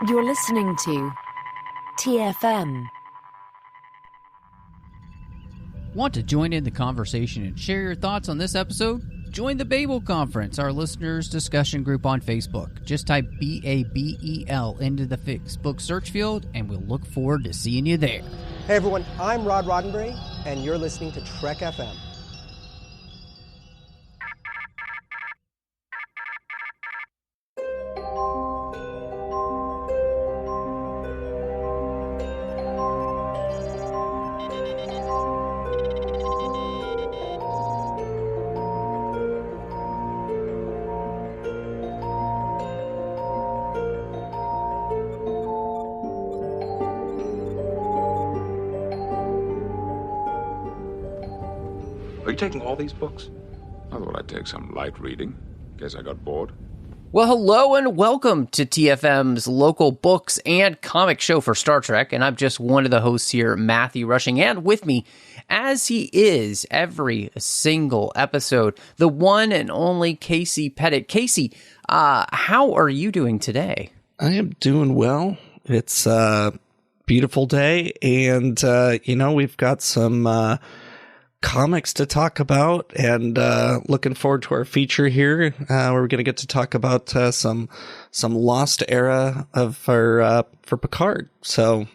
You're listening to TFM. Want to join in the conversation and share your thoughts on this episode? Join the Babel Conference, our listeners' discussion group on Facebook. Just type BABEL into the Facebook search field, and we'll look forward to seeing you there. Hey everyone, I'm Rod Roddenberry, and you're listening to Trek FM. Are you taking all these books? I thought I'd take some light reading. Guess I got bored. Well, hello and welcome to TFM's local books and comic show for Star Trek, and I'm just one of the hosts here, Matthew Rushing, and with me, as he is every single episode, the one and only Casey Pettitt. Casey, how are you doing today? I am doing well. It's a beautiful day, and, we've got some comics to talk about, and looking forward to our feature here. We're going to get to talk about some lost era of for Picard. So,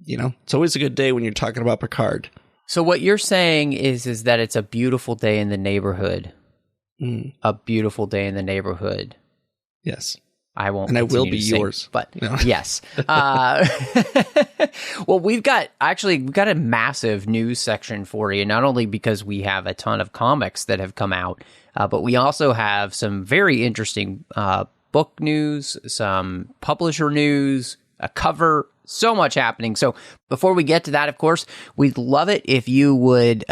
it's always a good day when you're talking about Picard. So what you're saying is that it's a beautiful day in the neighborhood. A beautiful day in the neighborhood. Yes. I won't. And I will be sing, yours. But no. Yes. Well, we've got a massive news section for you, not only because we have a ton of comics that have come out, but we also have some very interesting book news, some publisher news, a cover, so much happening. So before we get to that, of course, we'd love it if you would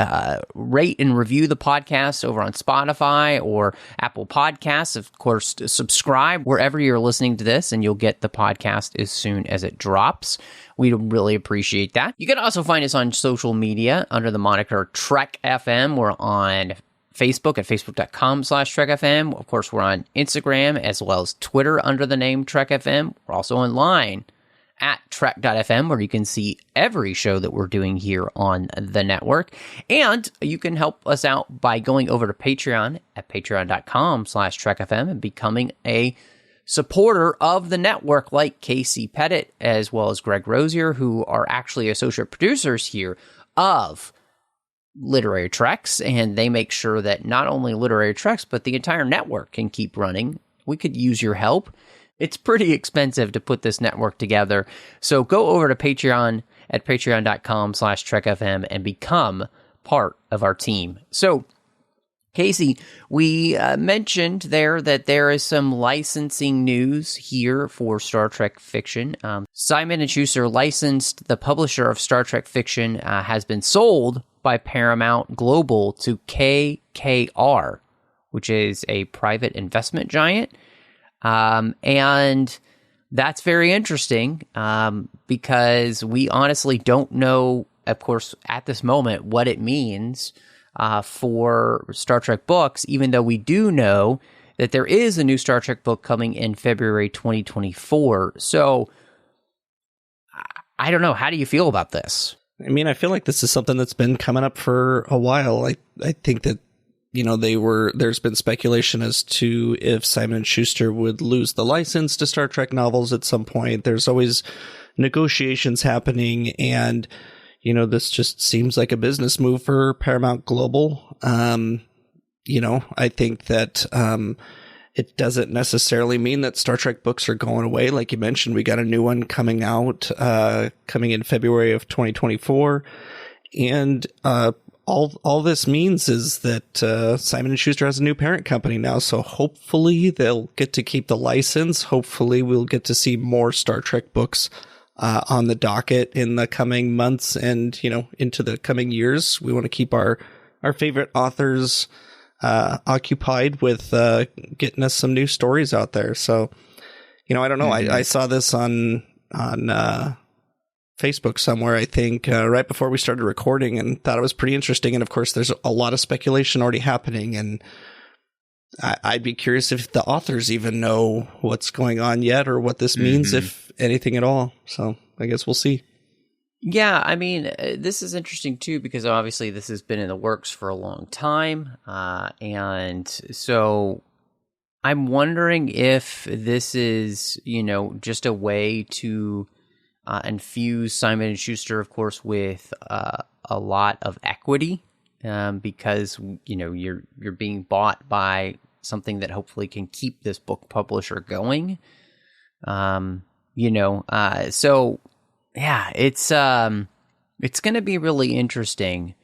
rate and review the podcast over on Spotify or Apple Podcasts. Of course, subscribe wherever you're listening to this, and you'll get the podcast as soon as it drops. We'd really appreciate that. You can also find us on social media under the moniker Trek FM. We're on Facebook at facebook.com/TrekFM. Of course, we're on Instagram as well as Twitter under the name Trek FM. We're also online at Trek.fm, where you can see every show that we're doing here on the network. And you can help us out by going over to Patreon at patreon.com/TrekFM and becoming a supporter of the network, like Casey Pettitt, as well as Greg Rosier, who are actually associate producers here of Literary Treks, and they make sure that not only Literary Treks, but the entire network can keep running. We could use your help. It's pretty expensive to put this network together. So go over to Patreon at patreon.com/TrekFM and become part of our team. So, Casey, we mentioned there that there is some licensing news here for Star Trek fiction. Simon & Schuster licensed the publisher of Star Trek fiction has been sold by Paramount Global to KKR, which is a private investment giant. And that's very interesting, because we honestly don't know, of course, at this moment, what it means, for Star Trek books, even though we do know that there is a new Star Trek book coming in February 2024. So I don't know. How do you feel about this? I mean, I feel like this is something that's been coming up for a while. I think that, there's been speculation as to if Simon & Schuster would lose the license to Star Trek novels at some point. There's always negotiations happening, and, this just seems like a business move for Paramount Global. I think that it doesn't necessarily mean that Star Trek books are going away. Like you mentioned, we got a new one coming out, coming in February of 2024. And all this means is that Simon & Schuster has a new parent company now, so hopefully they'll get to keep the license. Hopefully we'll get to see more Star Trek books on the docket in the coming months and, into the coming years. We want to keep our favorite authors occupied with getting us some new stories out there. So, I don't know. I saw this on Facebook somewhere, I think, right before we started recording, and thought it was pretty interesting. And of course, there's a lot of speculation already happening, and I'd be curious if the authors even know what's going on yet or what this means, if anything at all. So I guess we'll see. Yeah, I mean, this is interesting too, because obviously this has been in the works for a long time. And so I'm wondering if this is, just a way to infuse Simon & Schuster, of course, with a lot of equity, because, you're being bought by something that hopefully can keep this book publisher going. So yeah, it's going to be really interesting.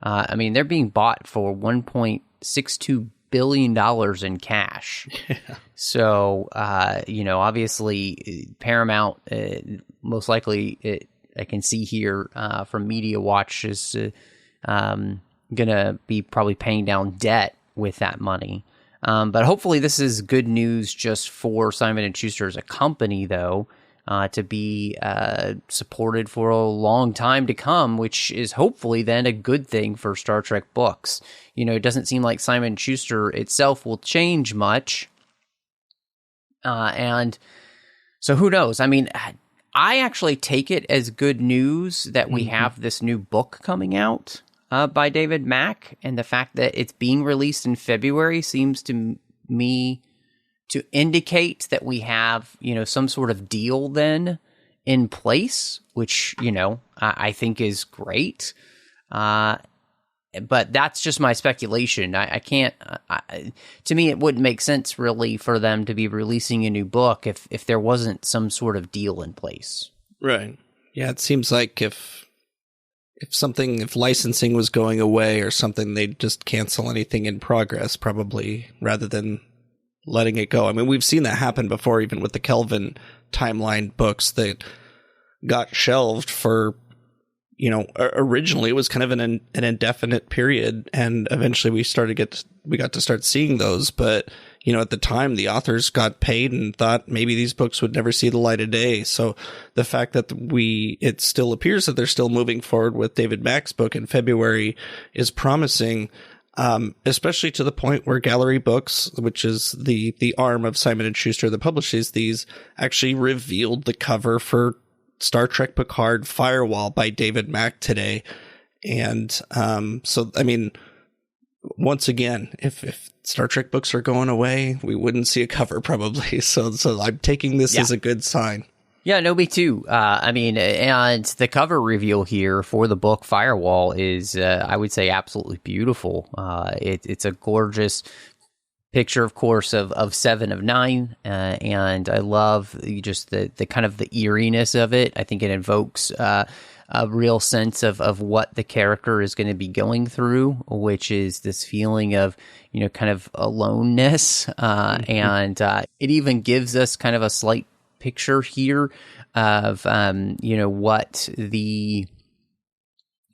I mean, they're being bought for $1.62 billion in cash. Yeah. So, obviously Paramount, most likely, I can see here from Media Watch, is going to be probably paying down debt with that money. But hopefully this is good news just for Simon & Schuster as a company, though, to be supported for a long time to come, which is hopefully then a good thing for Star Trek books. It doesn't seem like Simon & Schuster itself will change much. And so who knows? I mean, I actually take it as good news that we have this new book coming out by David Mack, and the fact that it's being released in February seems to me to indicate that we have, some sort of deal then in place, which, I think is great. But that's just my speculation. I can't, to me, it wouldn't make sense really for them to be releasing a new book if there wasn't some sort of deal in place. Right. Yeah, it seems like if licensing was going away or something, they'd just cancel anything in progress, probably, rather than letting it go. I mean, we've seen that happen before, even with the Kelvin timeline books that got shelved for, originally it was kind of an indefinite period, and eventually we got to start seeing those. But, at the time, the authors got paid and thought maybe these books would never see the light of day. So the fact that it still appears that they're still moving forward with David Mack's book in February is promising. Especially to the point where Gallery Books, which is the arm of Simon & Schuster that publishes these, actually revealed the cover for Star Trek Picard Firewall by David Mack today. And so, I mean, once again, if Star Trek books are going away, we wouldn't see a cover probably. So I'm taking this as a good sign. Yeah, no, me too. I mean, and the cover reveal here for the book Firewall is, I would say, absolutely beautiful. It's a gorgeous picture, of course, of 7 of 9, and I love just the kind of the eeriness of it. I think it invokes a real sense of what the character is going to be going through, which is this feeling of, kind of aloneness, and it even gives us kind of a slight picture here of what the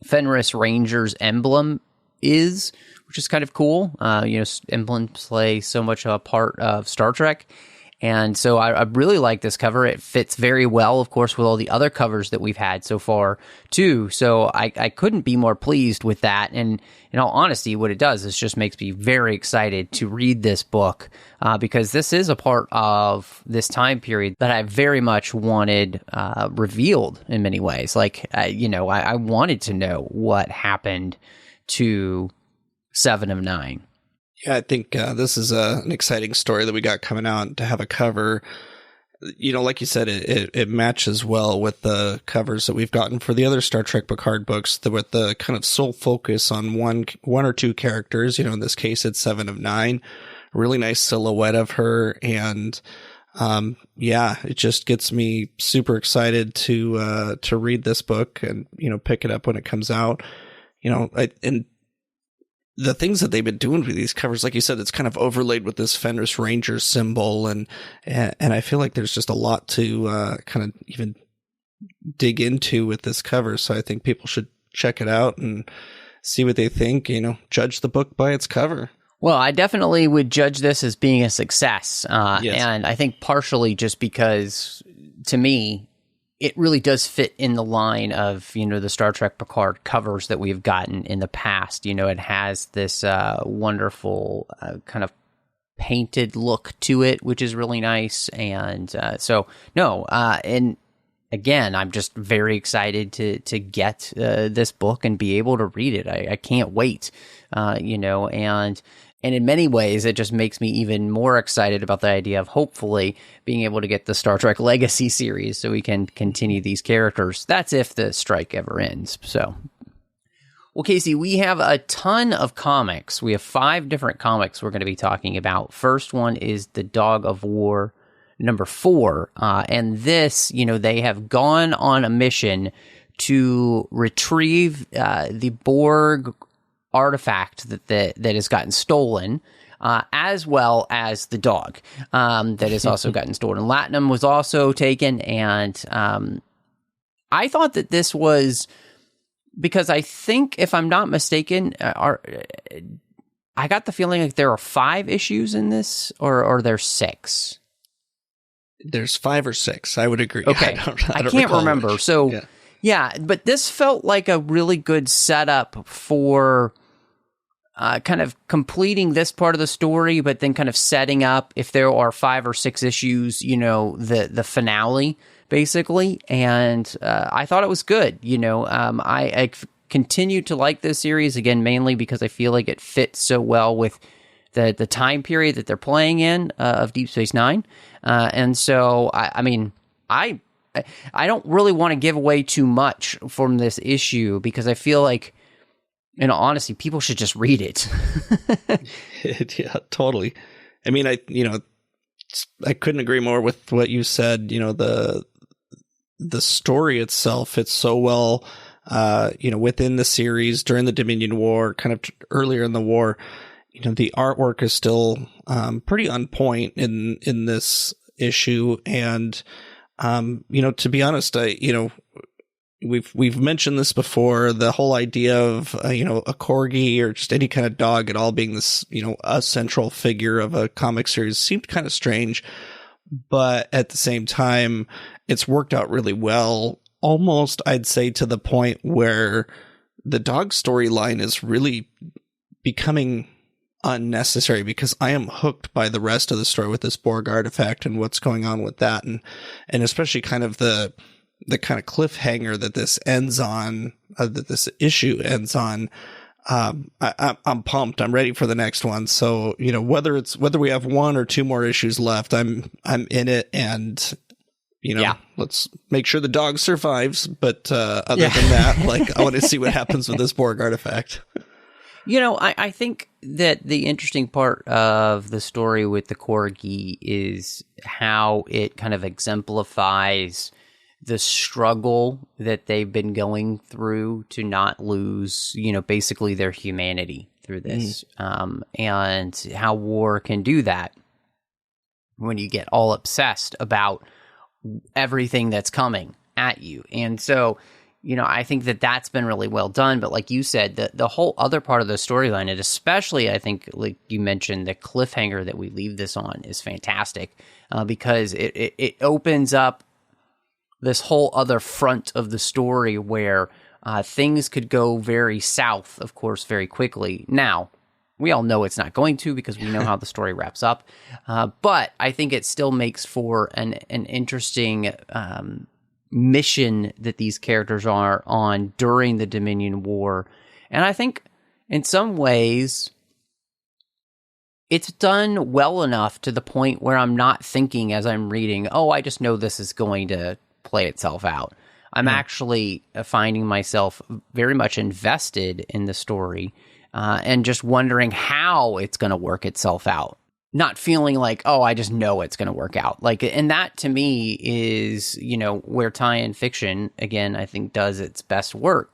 Fenris Rangers emblem is, which is kind of cool. Emblems play so much a part of Star Trek, and so I really like this cover. It fits very well, of course, with all the other covers that we've had so far too. So I couldn't be more pleased with that. And in all honesty, what it does is just makes me very excited to read this book, because this is a part of this time period that I very much wanted revealed in many ways. Like, I wanted to know what happened to 7 of 9. Yeah, I think this is an exciting story that we got coming out to have a cover. Like you said, it matches well with the covers that we've gotten for the other Star Trek Picard books, with the kind of sole focus on one or two characters. In this case, it's 7 of 9. A really nice silhouette of her, and it just gets me super excited to read this book and pick it up when it comes out. And the things that they've been doing with these covers, like you said, it's kind of overlaid with this Fenris Ranger symbol, and I feel like there's just a lot to kind of even dig into with this cover. So I think people should check it out and see what they think. Judge the book by its cover. Well, I definitely would judge this as being a success, yes. And I think partially just because, to me, it really does fit in the line of, the Star Trek Picard covers that we've gotten in the past. It has this wonderful kind of painted look to it, which is really nice. And and again, I'm just very excited to get this book and be able to read it. I can't wait, and in many ways, it just makes me even more excited about the idea of hopefully being able to get the Star Trek Legacy series so we can continue these characters. That's if the strike ever ends. So, well, Casey, we have a ton of comics. We have 5 different comics we're going to be talking about. First one is the Dog of War number 4. And this, they have gone on a mission to retrieve the Borg artifact that has gotten stolen, as well as the dog that has also gotten stolen. Latinum was also taken, and I thought that this was, because I think, if I'm not mistaken, I got the feeling like there are 5 issues in this, or there's 6. There's 5 or 6. I would agree. Okay, I can't remember. Which. So. Yeah, but this felt like a really good setup for kind of completing this part of the story, but then kind of setting up, if there are 5 or 6 issues, the finale, basically. And I thought it was good. I continue to like this series, again, mainly because I feel like it fits so well with the time period that they're playing in of Deep Space Nine. And so, I don't really want to give away too much from this issue, because I feel like, in all honesty, people should just read it. Yeah, totally. I mean, I couldn't agree more with what you said. The story itself fits so well, within the series during the Dominion War, kind of earlier in the war. The artwork is still pretty on point in this issue, and to be honest, we've mentioned this before, the whole idea of, a corgi or just any kind of dog at all being this, a central figure of a comic series seemed kind of strange, but at the same time, it's worked out really well. Almost, I'd say, to the point where the dog storyline is really becoming unnecessary, because I am hooked by the rest of the story with this Borg artifact and what's going on with that, and especially kind of the kind of cliffhanger that this ends on, that this issue ends on. I'm pumped. I'm ready for the next one. So whether we have 1 or 2 more issues left, I'm in it, and let's make sure the dog survives. But other than that, I want to see what happens with this Borg artifact. I think that the interesting part of the story with the Corgi is how it kind of exemplifies the struggle that they've been going through to not lose, basically their humanity through this, and how war can do that when you get all obsessed about everything that's coming at you. And so, I think that that's been really well done. But like you said, the whole other part of the storyline, and especially, I think, like you mentioned, the cliffhanger that we leave this on is fantastic, because it opens up this whole other front of the story where things could go very south, of course, very quickly. Now, we all know it's not going to, because we know how the story wraps up. But I think it still makes for an interesting mission that these characters are on during the Dominion War. And I think in some ways it's done well enough to the point where I'm not thinking as I'm reading, I just know this is going to play itself out. I'm actually finding myself very much invested in the story, and just wondering how it's going to work itself out. Not feeling like, I just know it's going to work out. And that to me is, where tie-in fiction, again, I think does its best work.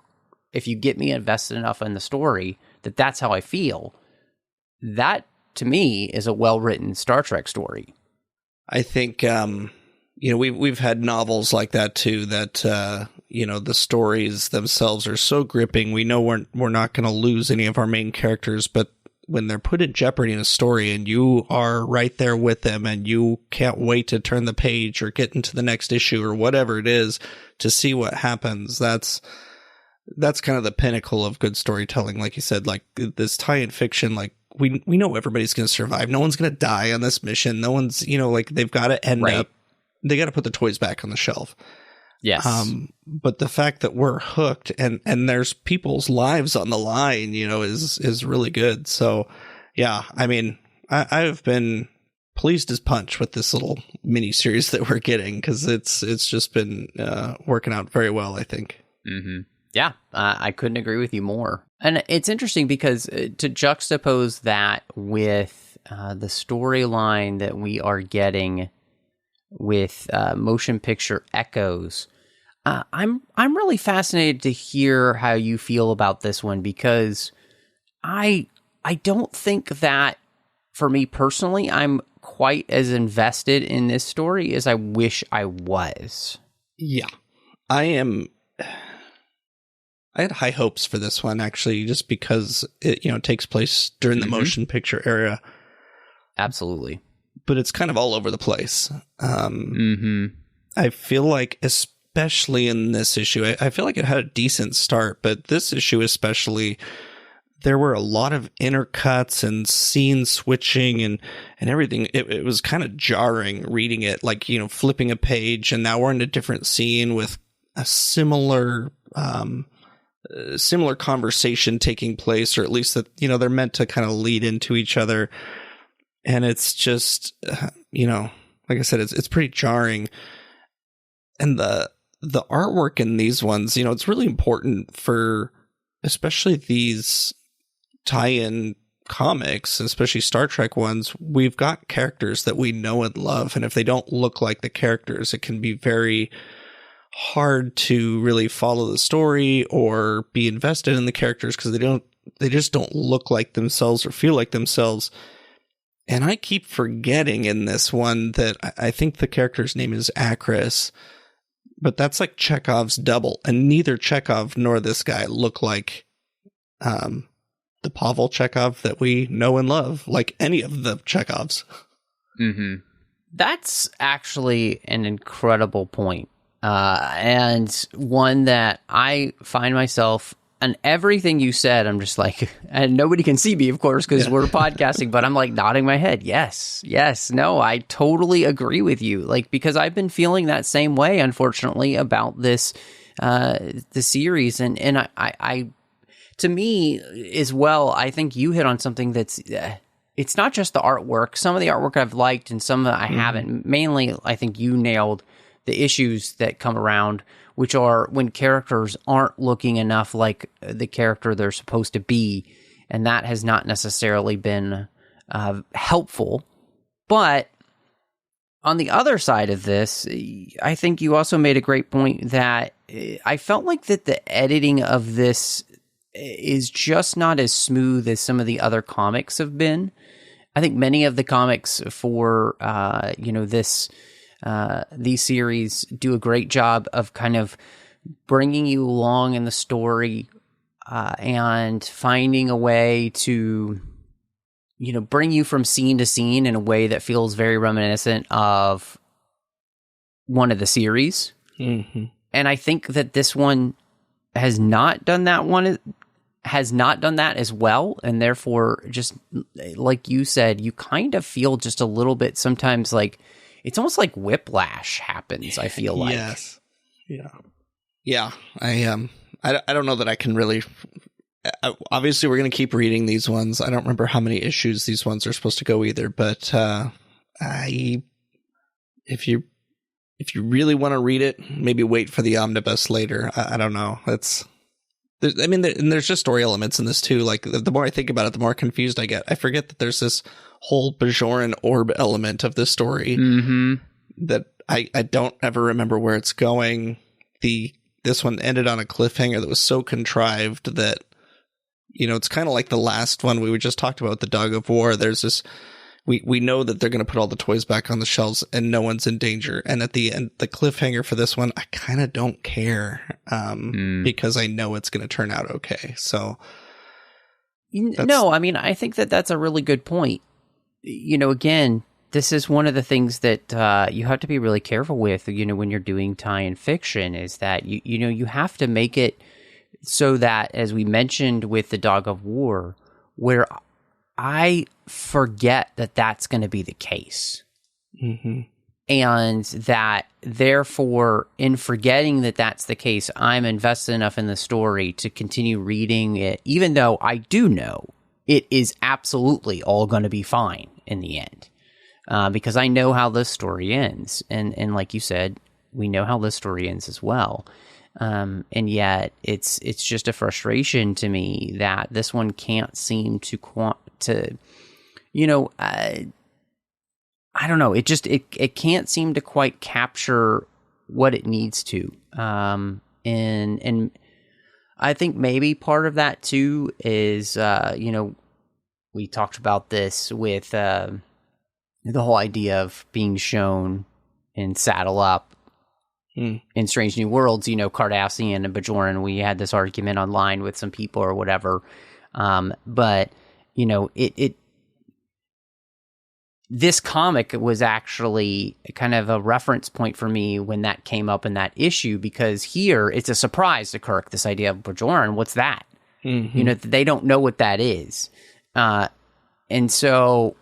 If you get me invested enough in the story that's how I feel, that to me is a well-written Star Trek story. I think, we've had novels like that too, that, the stories themselves are so gripping. We know we're not going to lose any of our main characters, but when they're put in jeopardy in a story and you are right there with them and you can't wait to turn the page or get into the next issue or whatever it is to see what happens, that's kind of the pinnacle of good storytelling. Like you said, like this tie-in fiction, like we know everybody's going to survive. No one's going to die on this mission. No one's, like they've got to end up, they got to put the toys back on the shelf. Yes. But the fact that we're hooked and there's people's lives on the line, is really good. So yeah, I mean, I've been pleased as punch with this little mini series that we're getting, because it's just been working out very well, I think. Mm-hmm. Yeah, I couldn't agree with you more. And it's interesting because to juxtapose that with the storyline that we are getting with Motion Picture Echoes, I'm really fascinated to hear how you feel about this one, because I don't think that, for me personally, I'm quite as invested in this story as I wish I was. Yeah, I am. I had high hopes for this one, actually, just because it, takes place during the motion picture era. Absolutely. But it's kind of all over the place. I feel like, especially in this issue, I feel like it had a decent start, but this issue especially, there were a lot of intercuts and scene switching and everything. It was kind of jarring reading it, like, flipping a page and now we're in a different scene with a similar conversation taking place, or at least that, they're meant to kind of lead into each other. And it's just, like I said, it's pretty jarring. And the artwork in these ones, it's really important for, especially these tie-in comics, especially Star Trek ones. We've got characters that we know and love. And if they don't look like the characters, it can be very hard to really follow the story or be invested in the characters, because they just don't look like themselves or feel like themselves. And I keep forgetting in this one that I think the character's name is Akris, but that's like Chekhov's double, and neither Chekhov nor this guy look like the Pavel Chekhov that we know and love, like any of the Chekhovs. Mm-hmm. That's actually an incredible point. And one that I find myself, and everything you said, I'm just like, and nobody can see me, of course, because we're podcasting, but I'm like nodding my head. Yes, no, I totally agree with you. Like, because I've been feeling that same way, unfortunately, about this, the series. And I, to me as well, I think you hit on something that's, it's not just the artwork. Some of the artwork I've liked and some that I haven't. Mainly, I think you nailed the issues that come around, which are when characters aren't looking enough like the character they're supposed to be, and that has not necessarily been helpful. But on the other side of this, I think you also made a great point that I felt like that the editing of this is just not as smooth as some of the other comics have been. I think many of the comics for these series do a great job of kind of bringing you along in the story and finding a way to, bring you from scene to scene in a way that feels very reminiscent of one of the series. Mm-hmm. And I think that this one has not done that as well, and therefore, just like you said, you kind of feel just a little bit sometimes like it's almost like whiplash happens, I feel like. Yes. Yeah. I don't know that I can really. Obviously, we're going to keep reading these ones. I don't remember how many issues these ones are supposed to go either, but if you really want to read it, maybe wait for the omnibus later. I don't know. There's just story elements in this too. Like the more I think about it, the more confused I get. I forget that there's this whole Bajoran orb element of this story that I don't ever remember where it's going. This one ended on a cliffhanger that was so contrived that, it's kind of like the last one we just talked about, the Dog of War. There's this, we know that they're going to put all the toys back on the shelves and no one's in danger. And at the end, the cliffhanger for this one, I kind of don't care because I know it's going to turn out okay. So. No, I think that that's a really good point. Again, this is one of the things that you have to be really careful with, when you're doing tie-in fiction, is that, you have to make it so that, as we mentioned with the Dog of War, where I forget that that's going to be the case. Mm-hmm. And that, therefore, in forgetting that that's the case, I'm invested enough in the story to continue reading it, even though I do know it is absolutely all going to be fine in the end. Because I know how this story ends. And like you said, we know how this story ends as well. And yet, it's just a frustration to me that this one can't seem to I don't know. It just it can't seem to quite capture what it needs to. And I think maybe part of that too is we talked about this with the whole idea of being shown in Saddle Up in Strange New Worlds. Cardassian and Bajoran. We had this argument online with some people or whatever. But this comic was actually kind of a reference point for me when that came up in that issue, because here it's a surprise to Kirk, this idea of Bajoran. What's that? Mm-hmm. They don't know what that is. And so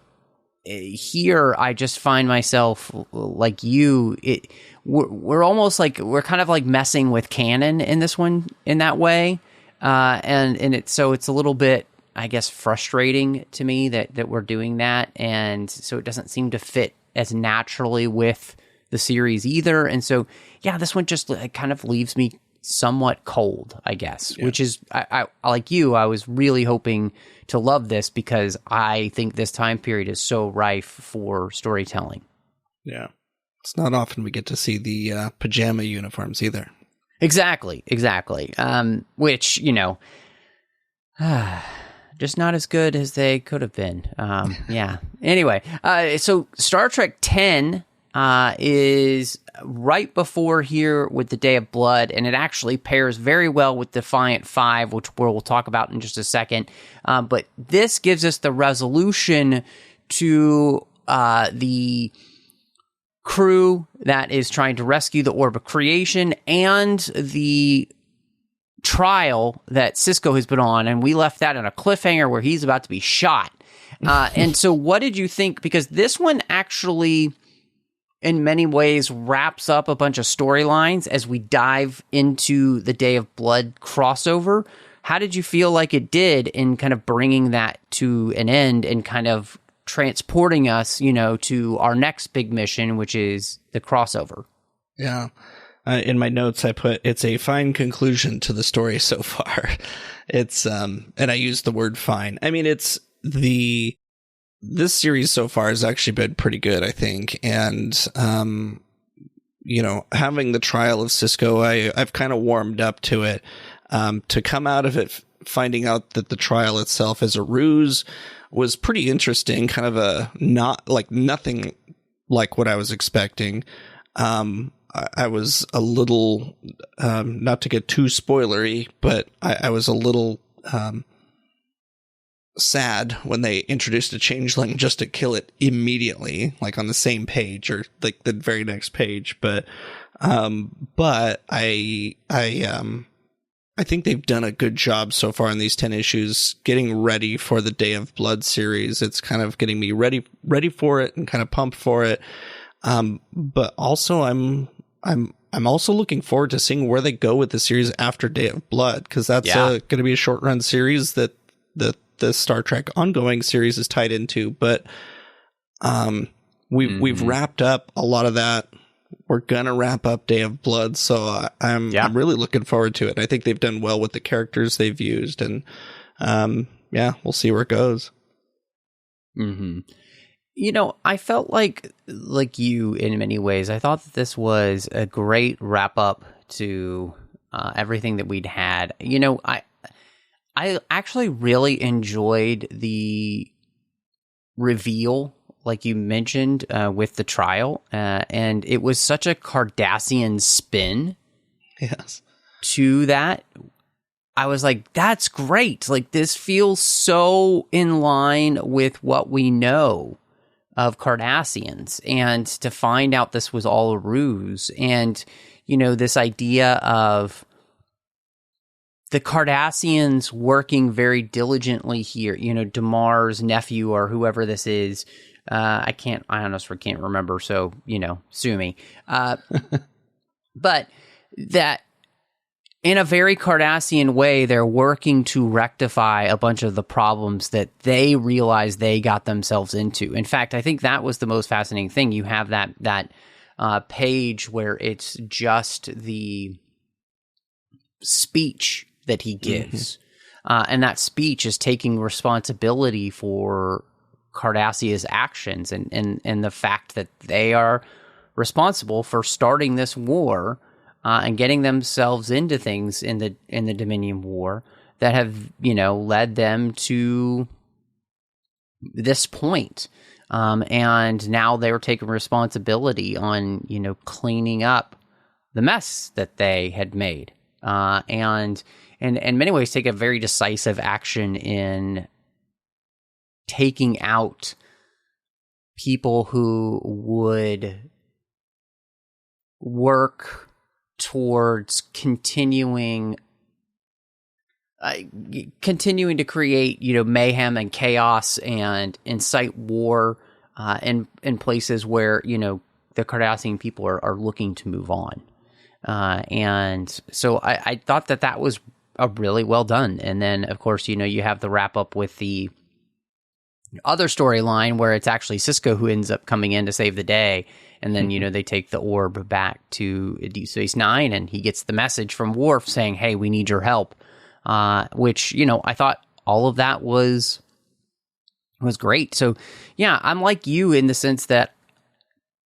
here I just find myself like we're almost like, we're kind of like messing with canon in this one in that way. And it's a little bit, I guess, frustrating to me that we're doing that. And so it doesn't seem to fit as naturally with the series either. And so, yeah, this one just kind of leaves me somewhat cold, I guess, which is, I like you, I was really hoping to love this because I think this time period is so rife for storytelling. Yeah. It's not often we get to see the pajama uniforms either. Exactly. Which, just not as good as they could have been. Yeah. Anyway, so Star Trek 10 is right before here with the Day of Blood, and it actually pairs very well with Defiant 5, which we'll talk about in just a second. But this gives us the resolution to the crew that is trying to rescue the Orb of Creation and the trial that Sisko has been on, and we left that in a cliffhanger where he's about to be shot. And so what did you think? Because this one actually, in many ways, wraps up a bunch of storylines as we dive into the Day of Blood crossover. How did you feel like it did in kind of bringing that to an end and kind of transporting us, to our next big mission, which is the crossover? Yeah. In my notes, I put, it's a fine conclusion to the story so far. It's, and I use the word fine. I mean, this series so far has actually been pretty good, I think. And, having the trial of Sisko, I've kind of warmed up to it. To come out of it, finding out that the trial itself is a ruse was pretty interesting. Kind of nothing like what I was expecting. I was a little, not to get too spoilery, but I was a little sad when they introduced a changeling just to kill it immediately, like on the same page or like the very next page. But I think they've done a good job so far in these 10 issues getting ready for the Day of Blood series. It's kind of getting me ready for it and kind of pumped for it. But also I'm also looking forward to seeing where they go with the series after Day of Blood, because that's going to be a short run series that the Star Trek ongoing series is tied into. But we've wrapped up a lot of that. We're gonna wrap up Day of Blood, so I'm really looking forward to it. I think they've done well with the characters they've used, and we'll see where it goes. Mm-hmm. I felt like you in many ways. I thought that this was a great wrap up to everything that we'd had. I actually really enjoyed the reveal, like you mentioned, with the trial, and it was such a Cardassian spin. Yes. To that. I was like, that's great. Like, this feels so in line with what we know of Cardassians, and to find out this was all a ruse, and this idea of the Cardassians working very diligently here, Damar's nephew or whoever this is. I honestly can't remember, so, sue me. But that in a very Cardassian way, they're working to rectify a bunch of the problems that they realize they got themselves into. In fact, I think that was the most fascinating thing. You have that page where it's just the speech that he gives. And that speech is taking responsibility for Cardassia's actions and the fact that they are responsible for starting this war and getting themselves into things in the Dominion War that have, led them to this point. And now they're taking responsibility on, cleaning up the mess that they had made. And in many ways take a very decisive action in taking out people who would work towards continuing to create, mayhem and chaos and incite war in places where, the Cardassian people are looking to move on. And so I thought that was a really well done. And then, of course, you have the wrap up with the other storyline where it's actually Sisko who ends up coming in to save the day. And then, they take the orb back to Deep Space Nine and he gets the message from Worf saying, hey, we need your help. Which, I thought all of that was great. So, yeah, I'm like you in the sense that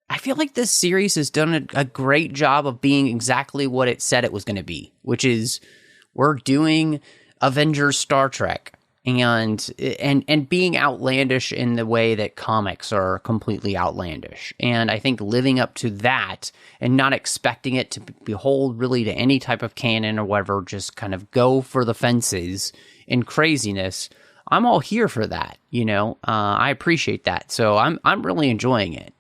I feel like this series has done a great job of being exactly what it said it was going to be, which is we're doing Avengers Star Trek and being outlandish in the way that comics are completely outlandish. And I think living up to that and not expecting it to behold really to any type of canon or whatever, just kind of go for the fences in craziness. I'm all here for that. I appreciate that. So I'm really enjoying it.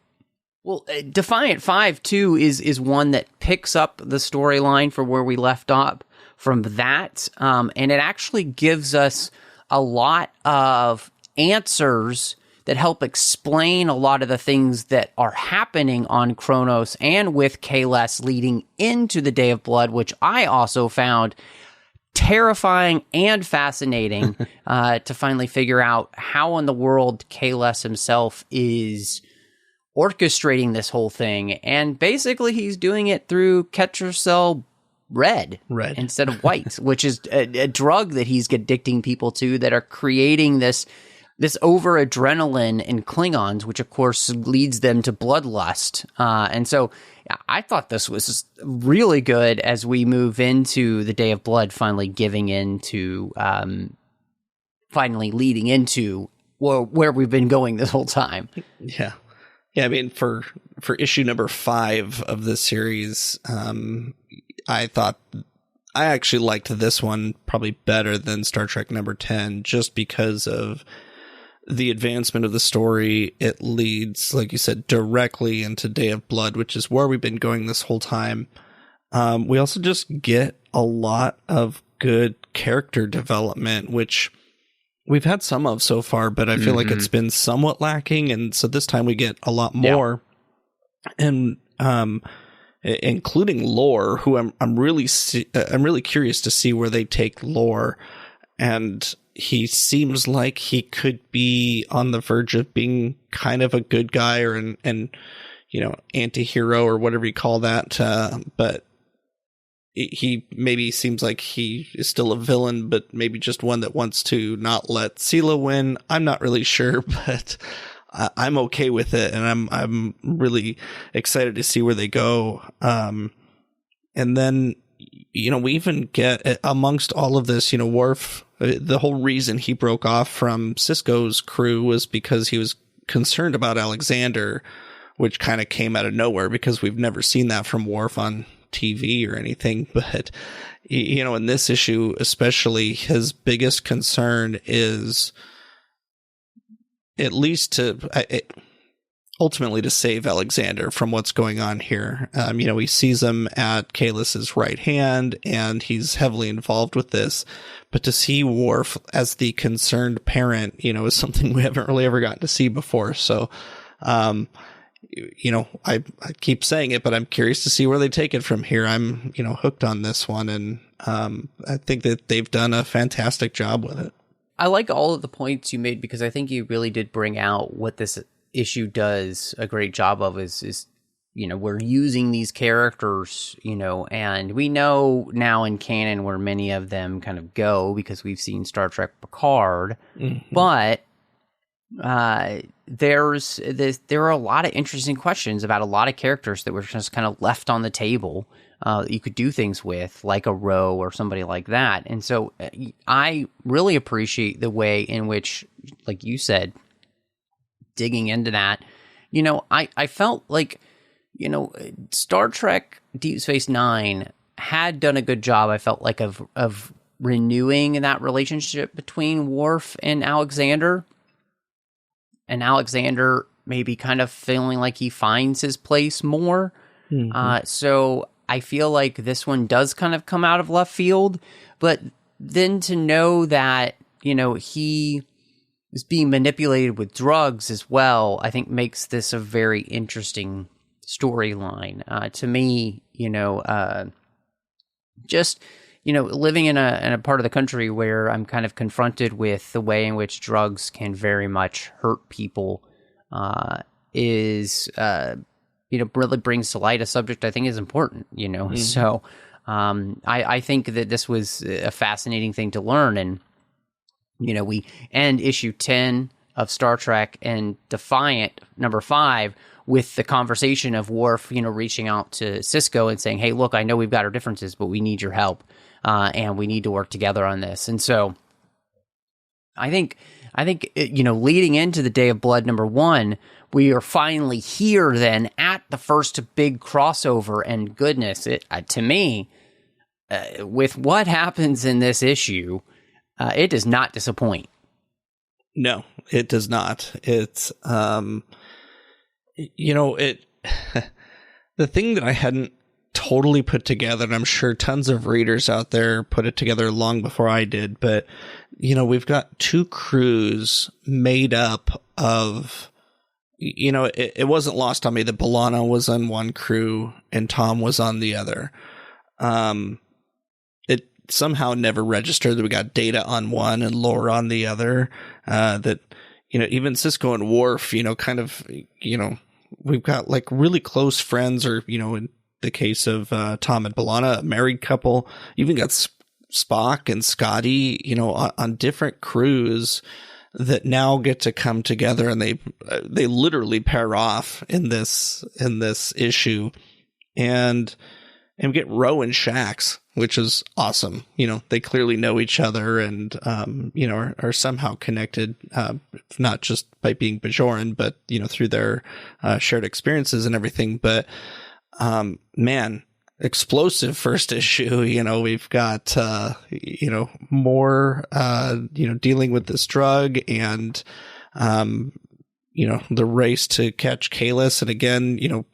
Well, Defiant 5 too is one that picks up the storyline for where we left off from that. And it actually gives us a lot of answers that help explain a lot of the things that are happening on Kronos and with Kahless leading into the Day of Blood, which I also found terrifying and fascinating to finally figure out how in the world Kahless himself is orchestrating this whole thing. And basically he's doing it through Ketracel red instead of white, which is a drug that he's addicting people to that are creating this over adrenaline in Klingons, which of course leads them to bloodlust. And so I thought this was really good as we move into the Day of Blood, finally giving into, finally leading into where we've been going this whole time. Yeah. Yeah, I mean, for issue number 5 of this series, I actually liked this one probably better than Star Trek number 10, just because of the advancement of the story. It leads, like you said, directly into Day of Blood, which is where we've been going this whole time. We also just get a lot of good character development, which we've had some of so far, but I feel like it's been somewhat lacking. And so this time we get a lot more. Yeah. And, including Lore, who I'm really curious to see where they take Lore. And he seems like he could be on the verge of being kind of a good guy or an anti-hero or whatever you call that. But he maybe seems like he is still a villain, but maybe just one that wants to not let Sela win. I'm not really sure, but I'm okay with it, and I'm really excited to see where they go. And then, we even get, amongst all of this, Worf, the whole reason he broke off from Sisko's crew was because he was concerned about Alexander, which kind of came out of nowhere because we've never seen that from Worf on TV or anything. But, in this issue, especially, his biggest concern is, at least ultimately to save Alexander from what's going on here. He sees him at Kalus's right hand, and he's heavily involved with this. But to see Worf as the concerned parent, is something we haven't really ever gotten to see before. So, I keep saying it, but I'm curious to see where they take it from here. I'm, hooked on this one, and I think that they've done a fantastic job with it. I like all of the points you made, because I think you really did bring out what this issue does a great job of is we're using these characters, and we know now in canon where many of them kind of go, because we've seen Star Trek Picard, but there are a lot of interesting questions about a lot of characters that were just kind of left on the table. You could do things with, like a Roe or somebody like that. And so I really appreciate the way in which, like you said, digging into that, I felt like, Star Trek Deep Space Nine had done a good job, I felt like, of renewing that relationship between Worf and Alexander maybe kind of feeling like he finds his place more. So I feel like this one does kind of come out of left field, but then to know that, he is being manipulated with drugs as well, I think makes this a very interesting storyline. To me, living in a part of the country where I'm kind of confronted with the way in which drugs can very much hurt people, really brings to light a subject I think is important, So I think that this was a fascinating thing to learn. And, we end issue 10 of Star Trek and Defiant number 5 with the conversation of Worf, reaching out to Sisko and saying, hey, look, I know we've got our differences, but we need your help. And we need to work together on this. And so I think, leading into the Day of Blood number 1, we are finally here then at the first big crossover, and goodness, to me, with what happens in this issue, it does not disappoint. No, it does not. It's, the thing that I hadn't totally put together, and I'm sure tons of readers out there put it together long before I did, but, we've got 2 crews made up of, it wasn't lost on me that B'Elanna was on one crew and Tom was on the other. It somehow never registered that we got Data on one and Laura on the other. That, even Sisko and Worf, kind of, we've got like really close friends, or, in the case of Tom and B'Elanna, a married couple. Even got Spock and Scotty, on different crews that now get to come together, and they literally pair off in this issue, and get Ro and Shax, which is awesome. They clearly know each other, and are somehow connected, not just by being Bajoran, but through their shared experiences and everything. But man, explosive first issue. We've got more dealing with this drug, and the race to catch Kalus, and again,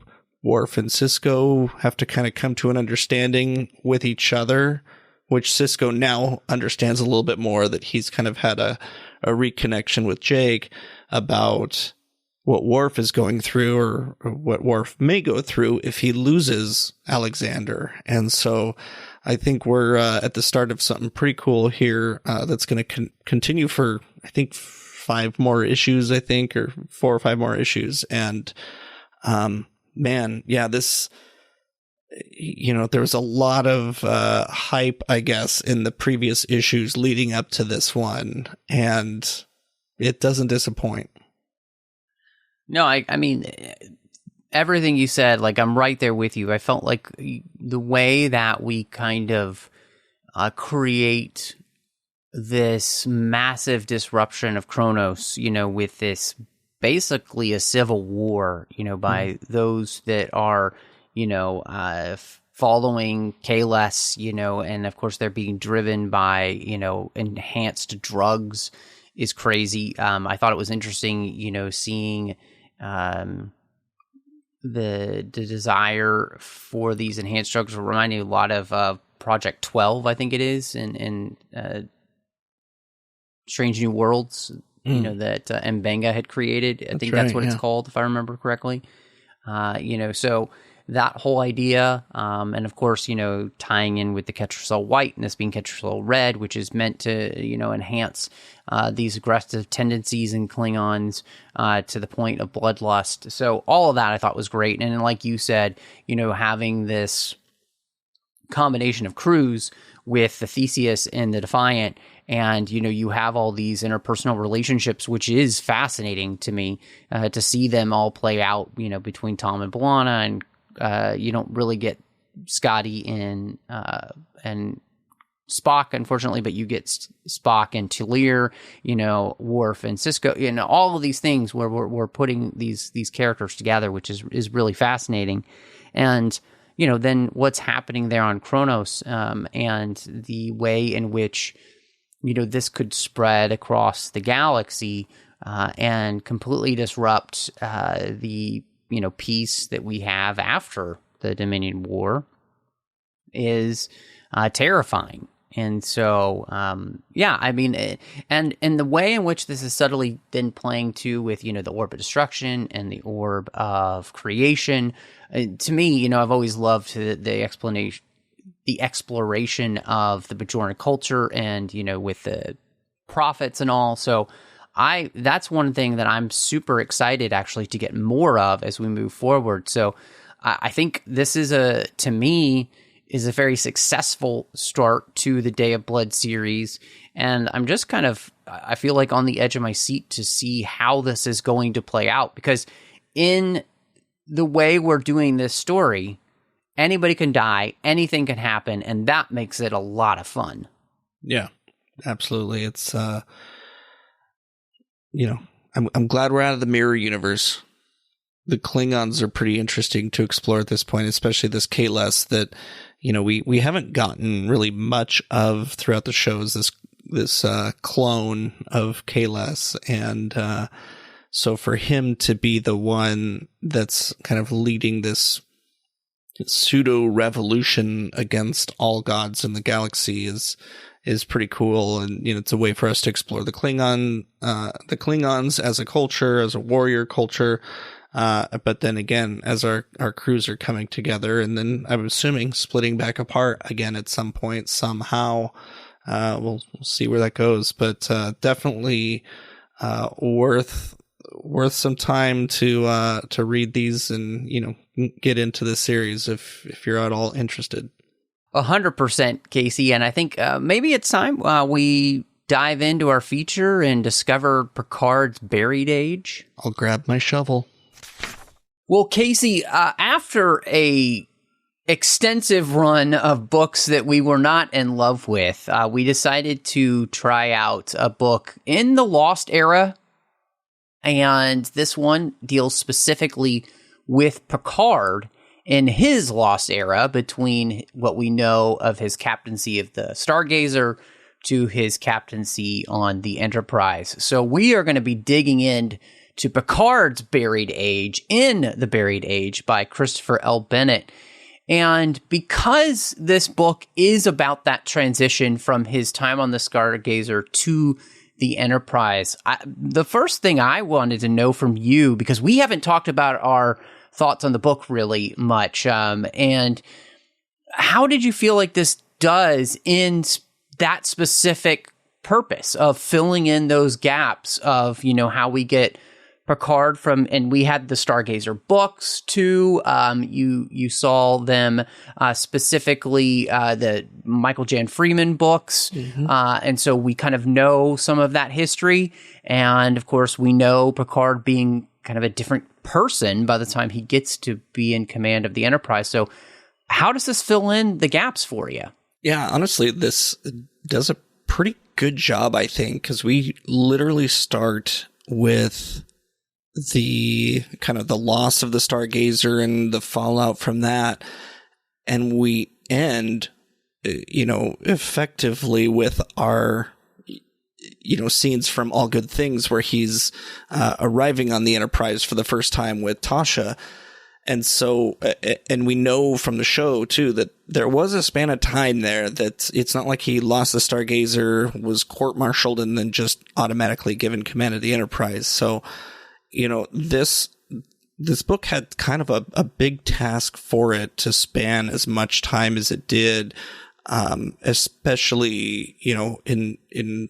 Worf and Sisko have to kind of come to an understanding with each other, which Sisko now understands a little bit more, that he's kind of had a reconnection with Jake about what Worf is going through, or what Worf may go through if he loses Alexander. And so I think we're at the start of something pretty cool here, that's going to continue for, I think, 5 more issues, or 4 or 5 more issues. And man, yeah, this, there was a lot of hype, I guess, in the previous issues leading up to this one, and it doesn't disappoint. No, I mean, everything you said, like, I'm right there with you. I felt like the way that we kind of create this massive disruption of Kronos, with this basically a civil war, by those that are, following Kahless, and of course they're being driven by, enhanced drugs, is crazy. I thought it was interesting, seeing the desire for these enhanced drugs will remind me a lot of Project 12, I think it is, in Strange New Worlds, that Mbenga had created. I think that's what it's called, if I remember correctly. So that whole idea, and of course, tying in with the Ketracel White and this being Ketracel Red, which is meant to, enhance these aggressive tendencies in Klingons to the point of bloodlust. So all of that I thought was great. And like you said, having this combination of crews with the Theseus and the Defiant, and you have all these interpersonal relationships, which is fascinating to me to see them all play out, between Tom and B'Elanna, and you don't really get Scotty and Spock, unfortunately, but you get Spock and T'Lir, Worf and Cisco, all of these things where we're putting these characters together, which is really fascinating. And then what's happening there on Kronos, and the way in which this could spread across the galaxy and completely disrupt the peace that we have after the Dominion War is terrifying. And so, and the way in which this is subtly then playing too with, the orb of destruction and the orb of creation, to me, I've always loved the exploration of the Bajoran culture and, with the prophets and all. So that's one thing that I'm super excited actually to get more of as we move forward. So I think this is a very successful start to the Day of Blood series. And I'm just I feel like on the edge of my seat to see how this is going to play out, because in the way we're doing this story, anybody can die, anything can happen, and that makes it a lot of fun. Yeah, absolutely. It's, I'm glad we're out of the mirror universe. The Klingons are pretty interesting to explore at this point, especially this Kahless that, we haven't gotten really much of throughout the shows, this clone of Kahless. And so for him to be the one that's kind of leading this pseudo revolution against all gods in the galaxy is pretty cool. And, it's a way for us to explore the Klingons as a culture, as a warrior culture. But then again, as our crews are coming together, and then I'm assuming splitting back apart again at some point, somehow, we'll see where that goes, but, definitely, worth some time to read these and, get into the series if you're at all interested. 100%, Casey. And I think, maybe it's time, we dive into our feature and discover Picard's buried age. I'll grab my shovel. Well, Casey, after a extensive run of books that we were not in love with, we decided to try out a book in the Lost era. And this one deals specifically with Picard in his Lost era, between what we know of his captaincy of the Stargazer to his captaincy on the Enterprise. So we are going to be digging into Picard's Buried Age in The Buried Age by Christopher L. Bennett. And because this book is about that transition from his time on the Stargazer to the Enterprise, the first thing I wanted to know from you, because we haven't talked about our thoughts on the book really much, and how did you feel like this does in that specific purpose of filling in those gaps of, how we get Picard from, and we had the Stargazer books too. You saw them specifically the Michael Jan Freeman books, and so we kind of know some of that history. And of course, we know Picard being kind of a different person by the time he gets to be in command of the Enterprise. So, how does this fill in the gaps for you? Yeah, honestly, this does a pretty good job, I think, because we literally start with the kind of the loss of the Stargazer and the fallout from that, and we end effectively with our scenes from All Good Things where he's arriving on the Enterprise for the first time with Tasha. And so, and we know from the show too that there was a span of time there that it's not like he lost the Stargazer, was court-martialed, and then just automatically given command of the Enterprise. So, this book had kind of a big task for it to span as much time as it did, especially, in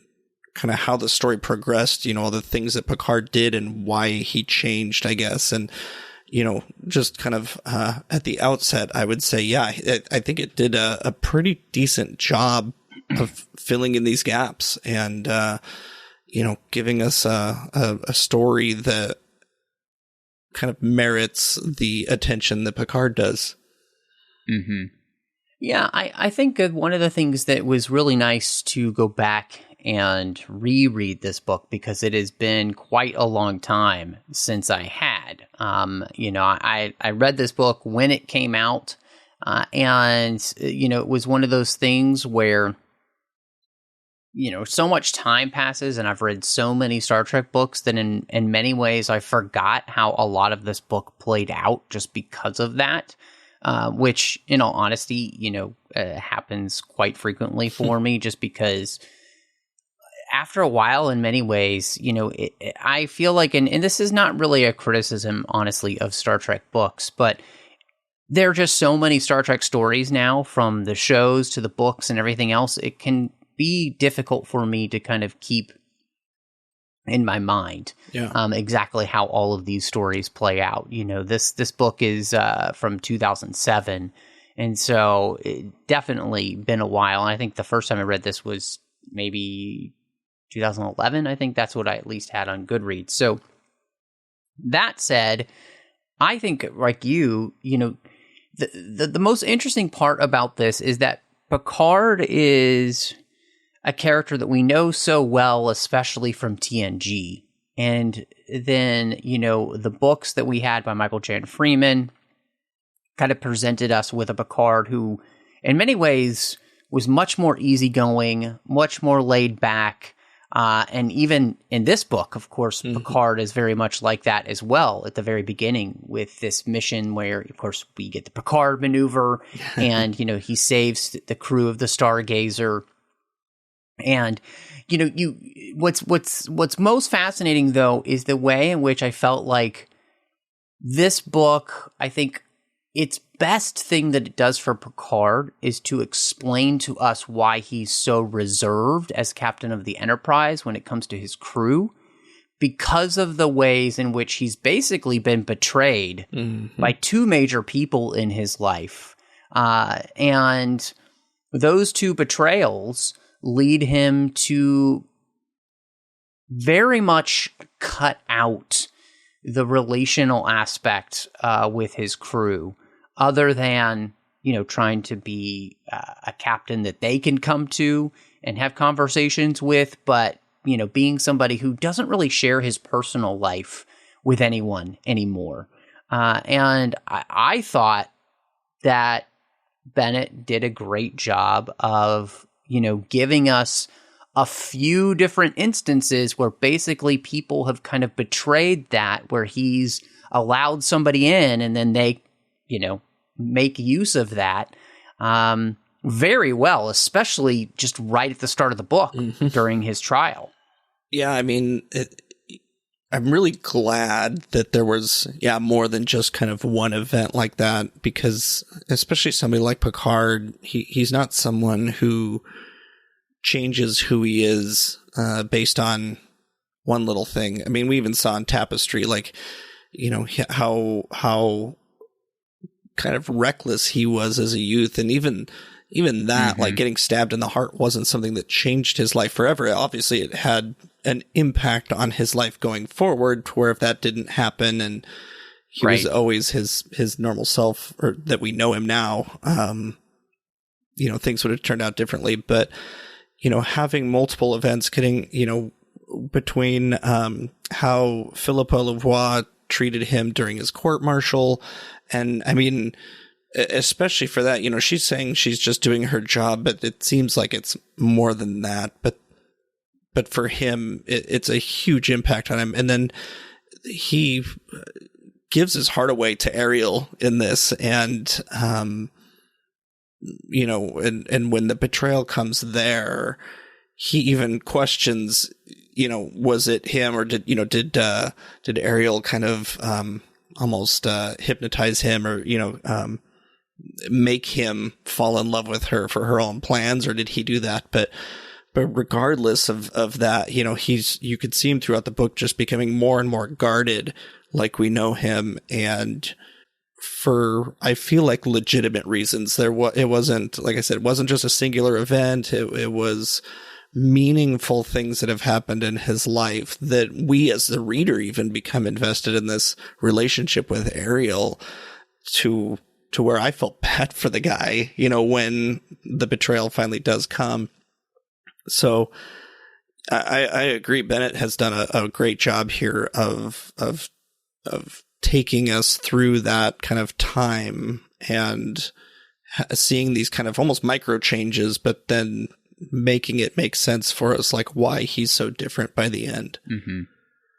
kind of how the story progressed, all the things that Picard did and why he changed, I guess. And, just kind of at the outset, I would say, yeah, I think it did a pretty decent job of filling in these gaps and, giving us a story that kind of merits the attention that Picard does. Mm-hmm. Yeah, I think one of the things that was really nice to go back and reread this book, because it has been quite a long time since I had. I read this book when it came out, and it was one of those things where so much time passes, and I've read so many Star Trek books that in many ways I forgot how a lot of this book played out just because of that. Which, in all honesty, happens quite frequently for me, just because after a while, in many ways, I feel like, and this is not really a criticism, honestly, of Star Trek books, but there are just so many Star Trek stories now, from the shows to the books and everything else. It can be difficult for me to kind of keep in my mind exactly how all of these stories play out. This book is from 2007, and so it definitely been a while. And I think the first time I read this was maybe 2011. I think that's what I at least had on Goodreads. So that said, I think, like the most interesting part about this is that Picard is a character that we know so well, especially from TNG. And then, the books that we had by Michael Jan Freeman kind of presented us with a Picard who, in many ways, was much more easygoing, much more laid back. And even in this book, of course, Picard is very much like that as well at the very beginning, with this mission where, of course, we get the Picard maneuver and, he saves the crew of the Stargazer. And, what's most fascinating, though, is the way in which I felt like this book, I think its best thing that it does for Picard is to explain to us why he's so reserved as captain of the Enterprise when it comes to his crew, because of the ways in which he's basically been betrayed by two major people in his life. And those two betrayals lead him to very much cut out the relational aspect with his crew, other than, trying to be a captain that they can come to and have conversations with, but, being somebody who doesn't really share his personal life with anyone anymore. And I thought that Bennett did a great job of, giving us a few different instances where basically people have kind of betrayed that, where he's allowed somebody in and then they, make use of that very well, especially just right at the start of the book during his trial. Yeah, I mean, I'm really glad that there was, more than just kind of one event like that, because especially somebody like Picard, he's not someone who changes who he is based on one little thing. I mean, we even saw in Tapestry, like, how kind of reckless he was as a youth, and even that, like getting stabbed in the heart, wasn't something that changed his life forever. Obviously, it had an impact on his life going forward, to where if that didn't happen and he was always his normal self, or that we know him now, things would have turned out differently. But having multiple events getting, between how Philippa Lavoie treated him during his court-martial, and I mean, especially for that, she's saying she's just doing her job, but it seems like it's more than that. But but for him, it's a huge impact on him. And then he gives his heart away to Ariel in this. And, you know, and when the betrayal comes there, he even questions, you know, was it him, or did Ariel kind of, almost, hypnotize him, or, you know, make him fall in love with her for her own plans, or did he do that? But regardless of that, you know, you could see him throughout the book just becoming more and more guarded, like we know him, and for, I feel like, legitimate reasons. It wasn't, like I said, it wasn't just a singular event. It was meaningful things that have happened in his life that we as the reader even become invested in this relationship with Ariel to where I felt bad for the guy, you know, when the betrayal finally does come. So I agree. Bennett has done a great job here of taking us through that kind of time and seeing these kind of almost micro changes, but then making it make sense for us, like why he's so different by the end. Mm-hmm.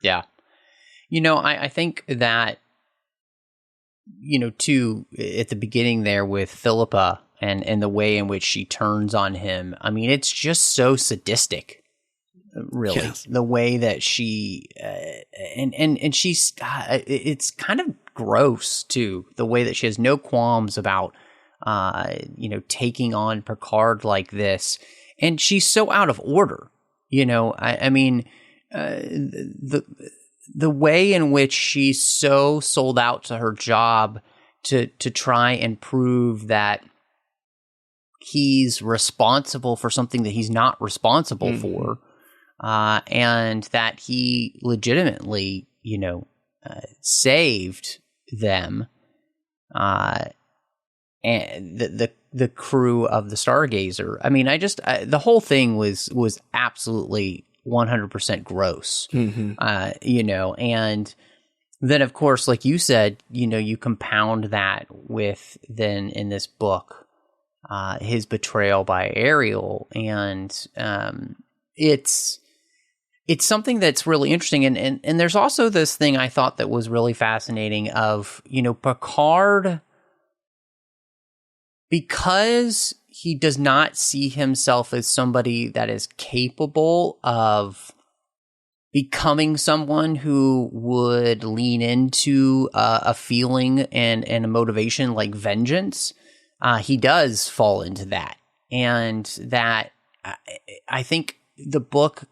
Yeah. You know, I think that, you know, too, at the beginning there with Philippa and the way in which she turns on him, I mean, it's just so sadistic, really. Yes. The way that she, and she's, it's kind of gross too, the way that she has no qualms about, you know, taking on Picard like this. And she's so out of order, you know, I mean, the way in which she's so sold out to her job to try and prove that he's responsible for something that he's not responsible for, and that he legitimately, you know, saved them, and the crew of the Stargazer. I mean, the whole thing was absolutely 100% gross, you know, and then of course, like you said, you know, you compound that with then in this book, his betrayal by Ariel, and it's something that's really interesting, and there's also this thing I thought that was really fascinating of, you know, Picard, because he does not see himself as somebody that is capable of becoming someone who would lean into a feeling and a motivation like vengeance, he does fall into that. And that, I think the book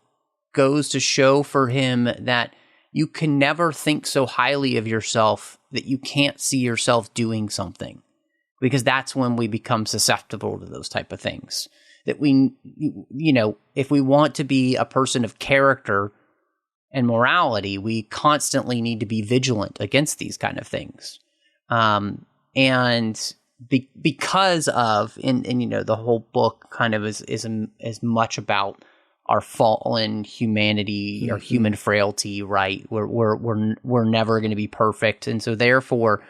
goes to show for him that you can never think so highly of yourself that you can't see yourself doing something. Because that's when we become susceptible to those type of things. That we, you know, if we want to be a person of character and morality, we constantly need to be vigilant against these kind of things. And because of, and you know, the whole book kind of is as much about our fallen humanity or human frailty, right? We're never going to be perfect, and so therefore,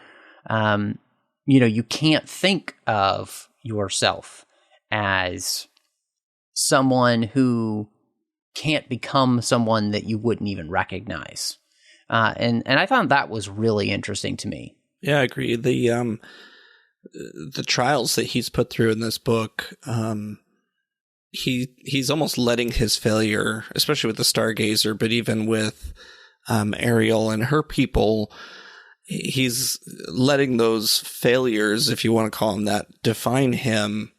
you know, you can't think of yourself as someone who can't become someone that you wouldn't even recognize. And I thought that was really interesting to me. Yeah, I agree. The trials that he's put through in this book, he's almost letting his failure, especially with the Stargazer, but even with Ariel and her people, he's letting those failures, if you want to call them that, define him,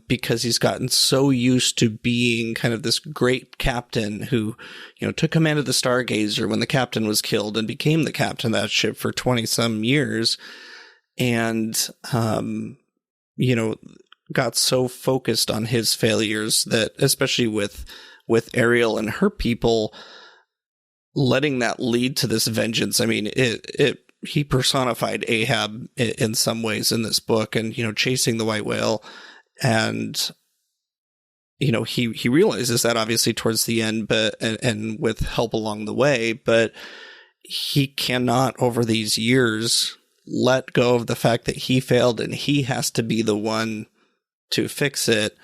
because he's gotten so used to being kind of this great captain who, you know, took command of the Stargazer when the captain was killed and became the captain of that ship for 20 some years. And, you know, got so focused on his failures that, especially with Ariel and her people, letting that lead to this vengeance. I mean, he personified Ahab in some ways in this book, and, you know, chasing the white whale. And, you know, he realizes that obviously towards the end, and with help along the way, but he cannot over these years let go of the fact that he failed and he has to be the one to fix it.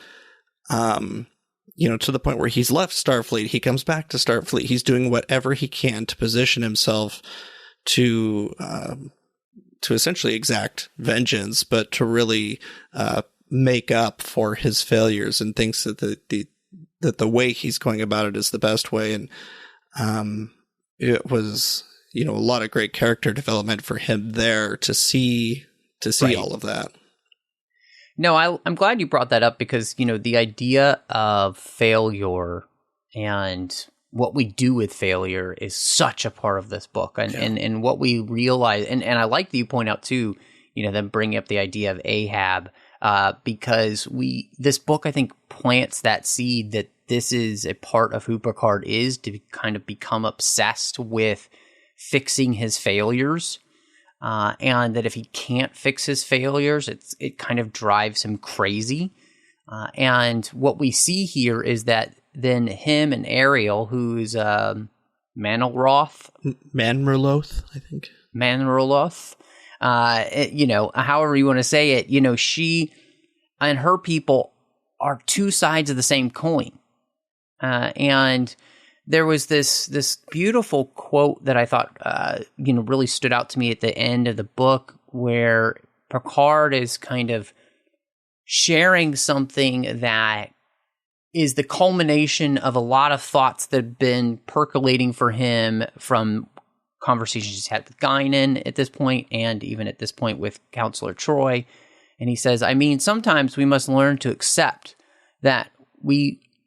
to the point where he's left Starfleet, he comes back to Starfleet. He's doing whatever he can to position himself to essentially exact vengeance, but to really make up for his failures, and thinks that the way he's going about it is the best way. And it was, a lot of great character development for him there to see all of that. No, I'm glad you brought that up, because, the idea of failure and what we do with failure is such a part of this book. And what we realize, and I like that you point out too, them bringing up the idea of Ahab, because this book, I think, plants that seed that this is a part of who Picard is, to kind of become obsessed with fixing his failures. And that if he can't fix his failures, it kind of drives him crazy. And what we see here is that then him and Ariel, who's Manroloth, I think. Manroloth, however you want to say it, she and her people are two sides of the same coin. And there was this beautiful quote that I thought, really stood out to me at the end of the book, where Picard is kind of sharing something that is the culmination of a lot of thoughts that have been percolating for him from conversations he's had with Guinan at this point, and even at this point with Counselor Troy. And he says, sometimes we must learn to accept that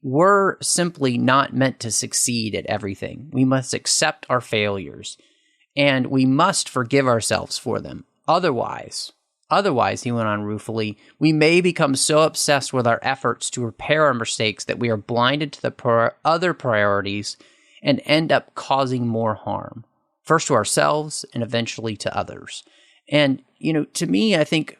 we're simply not meant to succeed at everything. We must accept our failures, and we must forgive ourselves for them. Otherwise, he went on ruefully, we may become so obsessed with our efforts to repair our mistakes that we are blinded to the other priorities and end up causing more harm, first to ourselves and eventually to others. And, to me, I think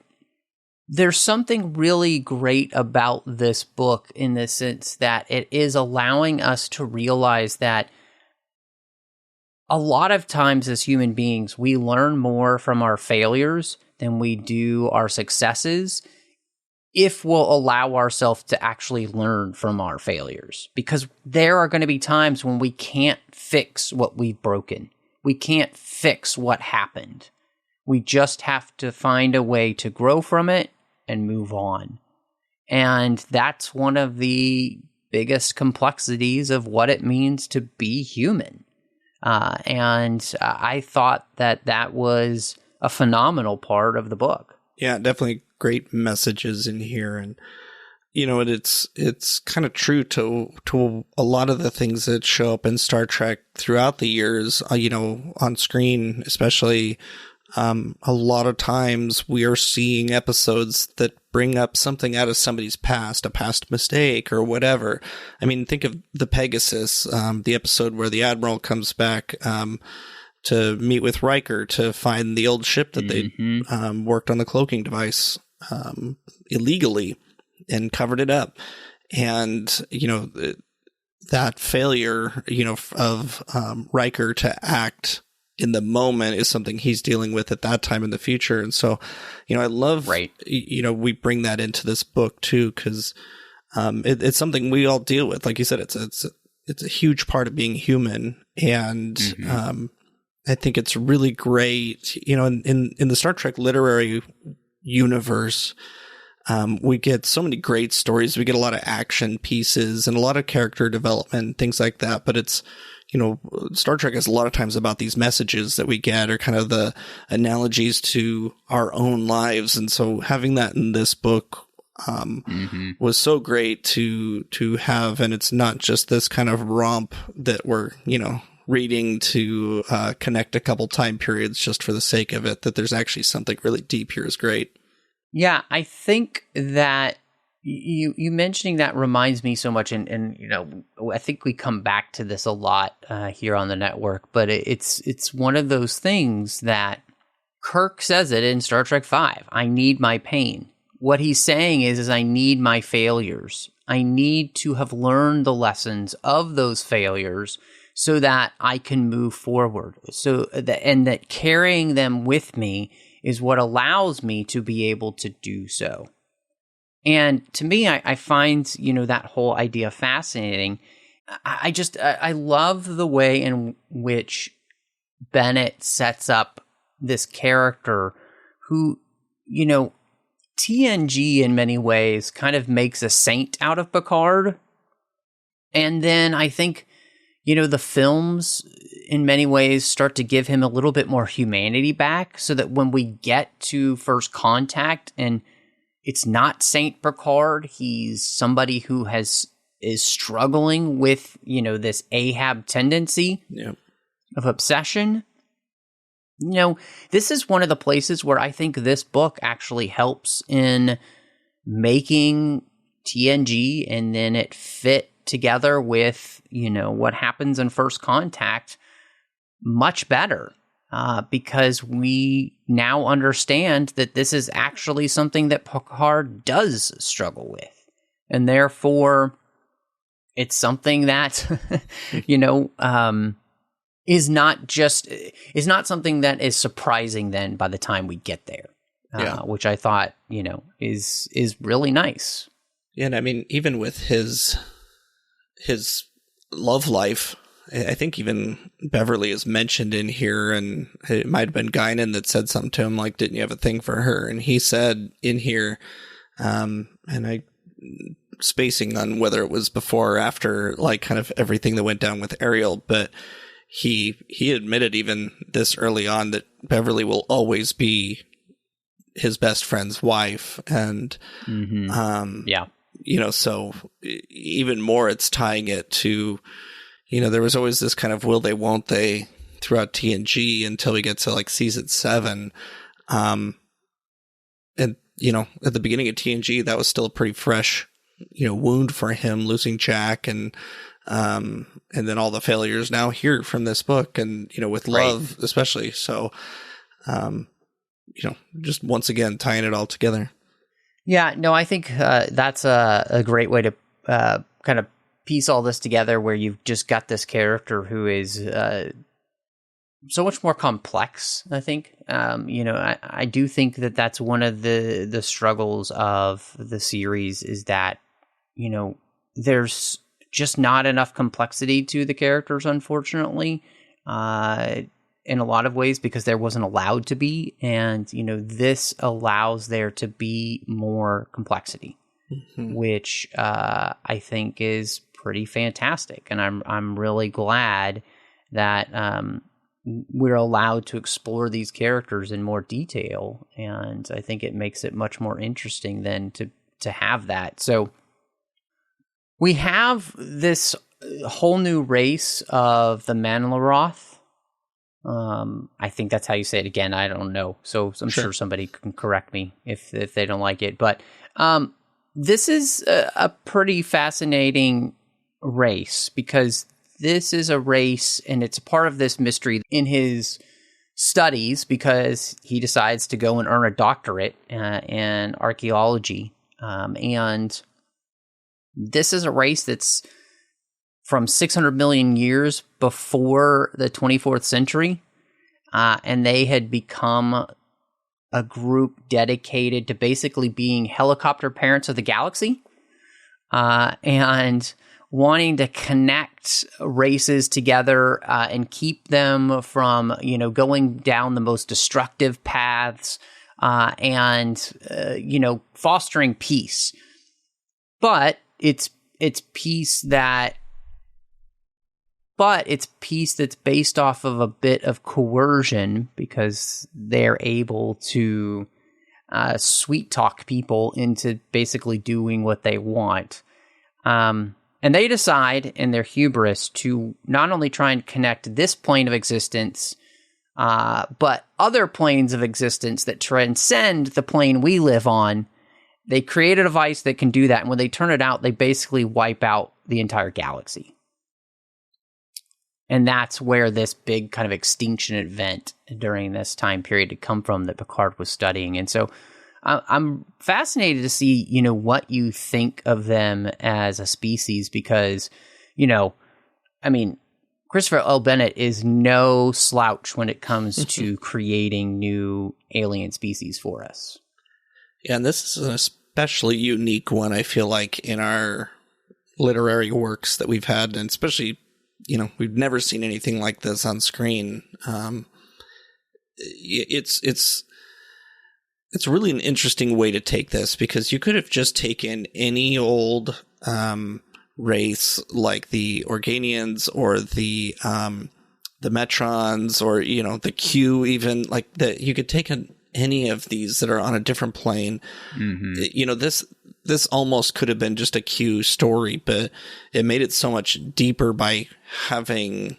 there's something really great about this book in the sense that it is allowing us to realize that a lot of times as human beings, we learn more from our failures than we do our successes, if we'll allow ourselves to actually learn from our failures. Because there are going to be times when we can't fix what we've broken. We can't fix what happened. We just have to find a way to grow from it and move on. And that's one of the biggest complexities of what it means to be human. And I thought that was a phenomenal part of the book. Yeah, definitely great messages in here. And, it's kind of true to a lot of the things that show up in Star Trek throughout the years, on screen, especially. A lot of times we are seeing episodes that bring up something out of somebody's past, a past mistake or whatever. Think of the Pegasus, the episode where the Admiral comes back to meet with Riker to find the old ship that they worked on the cloaking device illegally and covered it up. And, that failure, of Riker to act in the moment is something he's dealing with at that time in the future. And so, I love, we bring that into this book too, because it's something we all deal with. Like you said, it's a huge part of being human. And I think it's really great, in the Star Trek literary universe, we get so many great stories. We get a lot of action pieces and a lot of character development, things like that. But it's, Star Trek is a lot of times about these messages that we get, or kind of the analogies to our own lives. And so having that in this book was so great to have. And it's not just this kind of romp that we're, reading to connect a couple time periods just for the sake of it, that there's actually something really deep here is great. Yeah, I think that you mentioning that reminds me so much, and I think we come back to this a lot here on the network, but it's one of those things that Kirk says it in Star Trek V. I need my pain. What he's saying is I need my failures. I need to have learned the lessons of those failures so that I can move forward. And that carrying them with me is what allows me to be able to do so. And to me, I find, that whole idea fascinating. I love the way in which Bennett sets up this character who, TNG in many ways kind of makes a saint out of Picard. And then I think, the films in many ways start to give him a little bit more humanity back, so that when we get to First Contact and it's not Saint Picard, he's somebody who is struggling with, this Ahab tendency of obsession. This is one of the places where I think this book actually helps in making TNG and then it fit together with, what happens in First Contact much better. Because we now understand that this is actually something that Picard does struggle with. And therefore, it's something that, is not something that is surprising then by the time we get there. Which I thought, is really nice. Yeah, and I mean, even with his love life, I think even Beverly is mentioned in here, and it might have been Guinan that said something to him like, didn't you have a thing for her? And he said in here, and I spacing on whether it was before or after, like kind of everything that went down with Ariel, but he admitted even this early on that Beverly will always be his best friend's wife. And, so even more it's tying it to, there was always this kind of will they, won't they throughout TNG until we get to like season 7. And, at the beginning of TNG, that was still a pretty fresh, wound for him, losing Jack and then all the failures now here from this book and, with love, especially. So, just once again, tying it all together. Yeah, no, I think that's a great way to kind of piece all this together, where you've just got this character who is so much more complex, I think. I do think that that's one of the struggles of the series, is that, there's just not enough complexity to the characters, unfortunately, in a lot of ways, because there wasn't allowed to be. And, this allows there to be more complexity, which I think is pretty fantastic. And I'm really glad that we're allowed to explore these characters in more detail. And I think it makes it much more interesting than to have that. So we have this whole new race of the Manroloth. I think that's how you say it again. I don't know. So I'm sure somebody can correct me if they don't like it. But this is a pretty fascinating race, because this is a race, and it's a part of this mystery in his studies, because he decides to go and earn a doctorate in archaeology. And this is a race that's from 600 million years before the 24th century. And they had become a group dedicated to basically being helicopter parents of the galaxy, and wanting to connect races together and keep them from, going down the most destructive paths, and fostering peace. But it's peace that's based off of a bit of coercion, because they're able to sweet talk people into basically doing what they want. And they decide in their hubris to not only try and connect this plane of existence, but other planes of existence that transcend the plane we live on. They create a device that can do that. And when they turn it out, they basically wipe out the entire galaxy. And that's where this big kind of extinction event during this time period had come from that Picard was studying. And so I'm fascinated to see, what you think of them as a species, because, Christopher L. Bennett is no slouch when it comes to creating new alien species for us. Yeah, and this is especially unique one, I feel like, in our literary works that we've had, and especially, we've never seen anything like this on screen. It's really an interesting way to take this, because you could have just taken any old race like the Organians or the Metrons, or the Q, even like that. You could take any of these that are on a different plane. Mm-hmm. This almost could have been just a Q story, but it made it so much deeper by having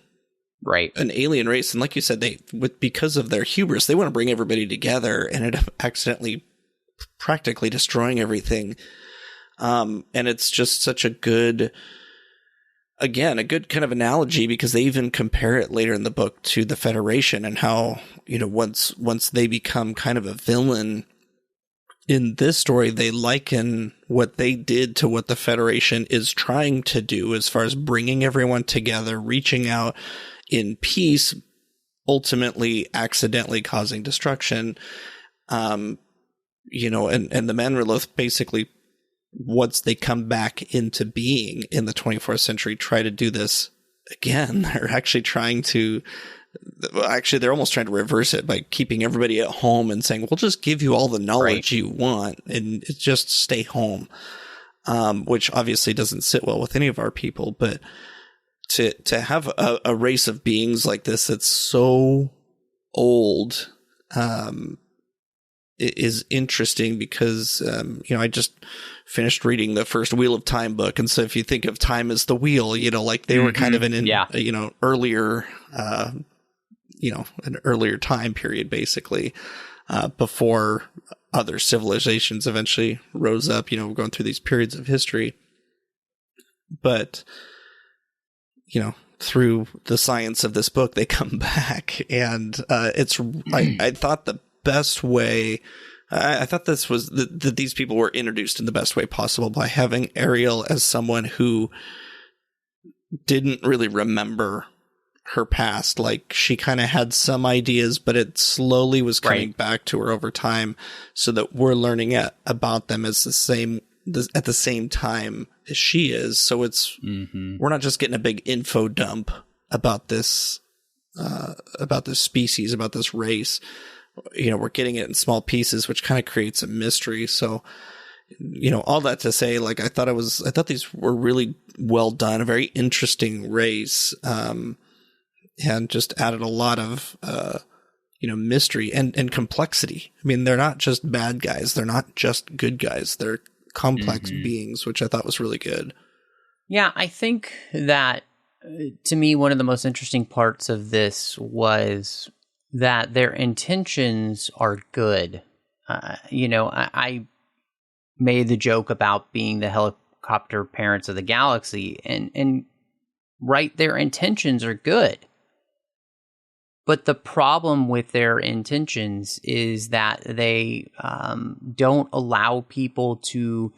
an alien race. And like you said, because of their hubris, they want to bring everybody together and end up accidentally practically destroying everything. And it's just such a good kind of analogy, because they even compare it later in the book to the Federation, and how, once they become kind of a villain in this story, they liken what they did to what the Federation is trying to do as far as bringing everyone together, reaching out in peace, ultimately accidentally causing destruction. And the Manroloth basically, once they come back into being in the 24th century, try to do this again. They're actually they're almost trying to reverse it by keeping everybody at home and saying, we'll just give you all the knowledge you want and just stay home. Which obviously doesn't sit well with any of our people, but to have a race of beings like this that's so old, is interesting, because, I just finished reading the first Wheel of Time book. And so if you think of time as the wheel, like they were kind of earlier, an earlier time period, basically, before other civilizations eventually rose up, going through these periods of history. But, through the science of this book, they come back, and I thought the best way, I thought this was that these people were introduced in the best way possible by having Ariel as someone who didn't really remember her past. Like, she kind of had some ideas, but it slowly was coming back to her over time, so that we're learning about them at the same time as she is. So it's we're not just getting a big info dump about this species, about this race. We're getting it in small pieces, which kind of creates a mystery. So, all that to say, like, I thought these were really well done, a very interesting race, and just added a lot of, mystery and complexity. I mean, they're not just bad guys. They're not just good guys. They're complex beings, which I thought was really good. Yeah, I think that, to me, one of the most interesting parts of this was that their intentions are good. I made the joke about being the helicopter parents of the galaxy, and their intentions are good. But the problem with their intentions is that they don't allow people to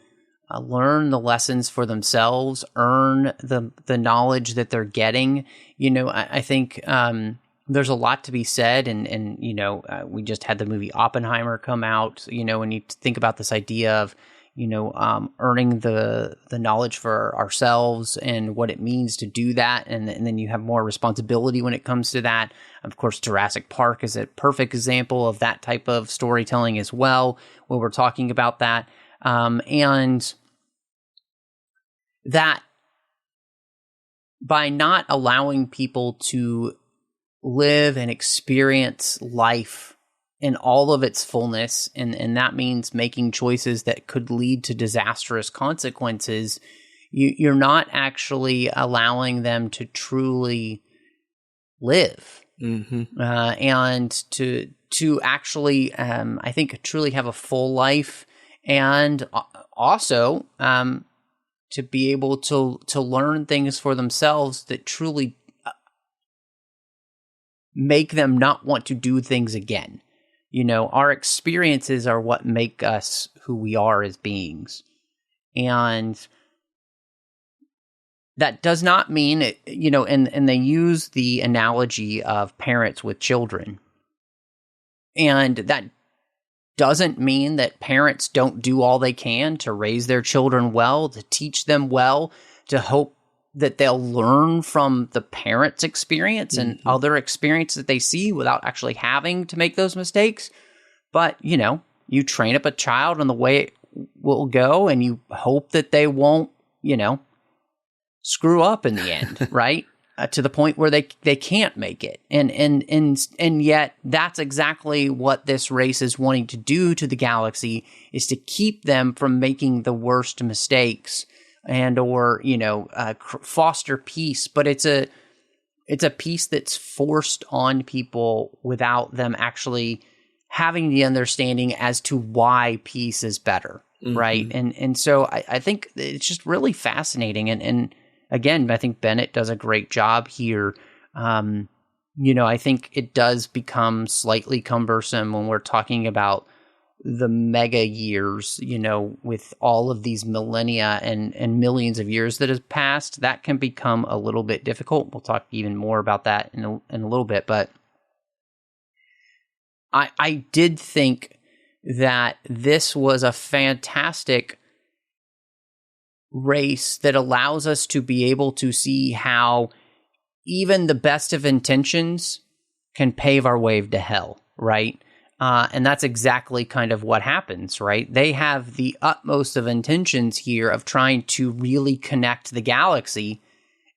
learn the lessons for themselves, earn the knowledge that they're getting. I think there's a lot to be said, and we just had the movie Oppenheimer come out, and you think about this idea of, earning the knowledge for ourselves and what it means to do that. And then you have more responsibility when it comes to that. Of course, Jurassic Park is a perfect example of that type of storytelling as well, when we're talking about that. And that by not allowing people to live and experience life in all of its fullness, and that means making choices that could lead to disastrous consequences, you're not actually allowing them to truly live, and to actually, I think, truly have a full life, and also to be able to learn things for themselves that truly make them not want to do things again. Our experiences are what make us who we are as beings. And that does not mean, and they use the analogy of parents with children. And that doesn't mean that parents don't do all they can to raise their children well, to teach them well, to hope that they'll learn from the parents' experience and other experiences that they see without actually having to make those mistakes. But, you train up a child in the way it will go, and you hope that they won't, screw up in the end, right? To the point where they can't make it. And yet that's exactly what this race is wanting to do to the galaxy, is to keep them from making the worst mistakes and or foster peace. But it's a peace that's forced on people without them actually having the understanding as to why peace is better, right? And so I think it's just really fascinating. And again, I think Bennett does a great job here. I think it does become slightly cumbersome when we're talking about the mega years, with all of these millennia and millions of years that have passed. That can become a little bit difficult. We'll talk even more about that in a little bit. But I did think that this was a fantastic race that allows us to be able to see how even the best of intentions can pave our way to hell, right? And that's exactly kind of what happens, right? They have the utmost of intentions here of trying to really connect the galaxy.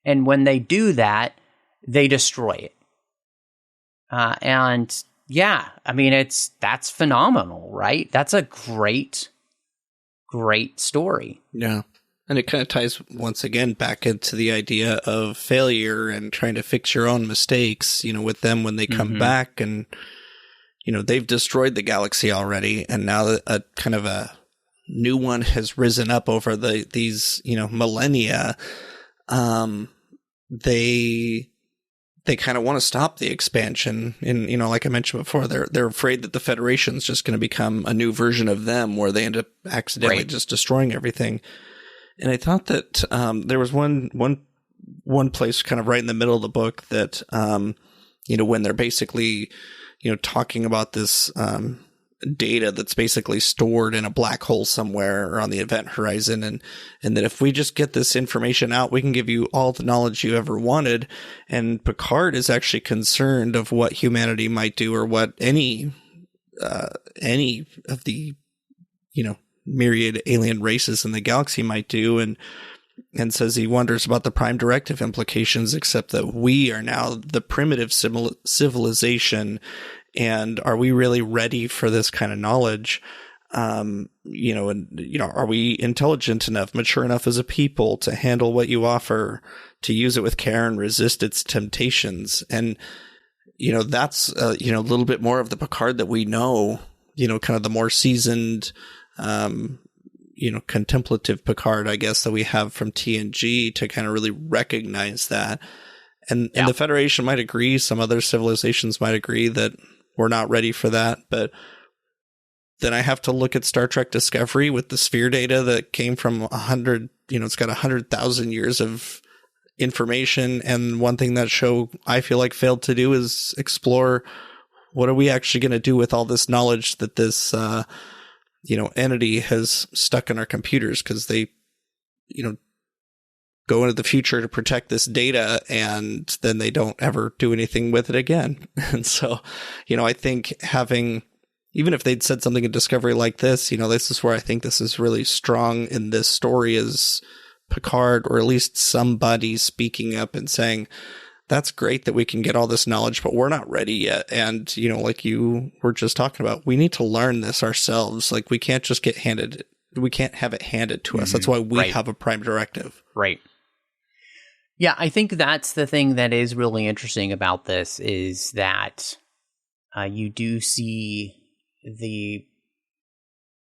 And when they do that, they destroy it. And yeah, I mean, that's phenomenal, right? That's a great story. Yeah. And it kind of ties once again back into the idea of failure and trying to fix your own mistakes, with them when they come back and, they've destroyed the galaxy already. And now a kind of a new one has risen up over these millennia. They kind of want to stop the expansion. And, like I mentioned before, they're afraid that the Federation's just going to become a new version of them where they end up accidentally just destroying everything. And I thought that there was one place kind of right in the middle of the book that, when they're basically, talking about this data that's basically stored in a black hole somewhere or on the event horizon. And that if we just get this information out, we can give you all the knowledge you ever wanted. And Picard is actually concerned of what humanity might do or what any of the, myriad alien races in the galaxy might do, and says he wonders about the Prime Directive implications, except that we are now the primitive civilization, and are we really ready for this kind of knowledge? Are we intelligent enough, mature enough as a people to handle what you offer, to use it with care and resist its temptations? And, that's, a little bit more of the Picard that we know, kind of the more seasoned, contemplative Picard, I guess, that we have from TNG to kind of really recognize that. And the Federation might agree. Some other civilizations might agree that we're not ready for that. But then I have to look at Star Trek Discovery with the sphere data that came from 100, it's got 100,000 years of information. And one thing that show I feel like failed to do is explore what are we actually going to do with all this knowledge that this, entity has stuck in our computers, because they, go into the future to protect this data and then they don't ever do anything with it again. And so, I think having, even if they'd said something in Discovery like this, this is where I think this is really strong in this story, is Picard, or at least somebody speaking up and saying, that's great that we can get all this knowledge, but we're not ready yet. And, like you were just talking about, we need to learn this ourselves. Like, we can't just we can't have it handed to us. That's why we have a Prime Directive. Right. Yeah, I think that's the thing that is really interesting about this, is that you do see the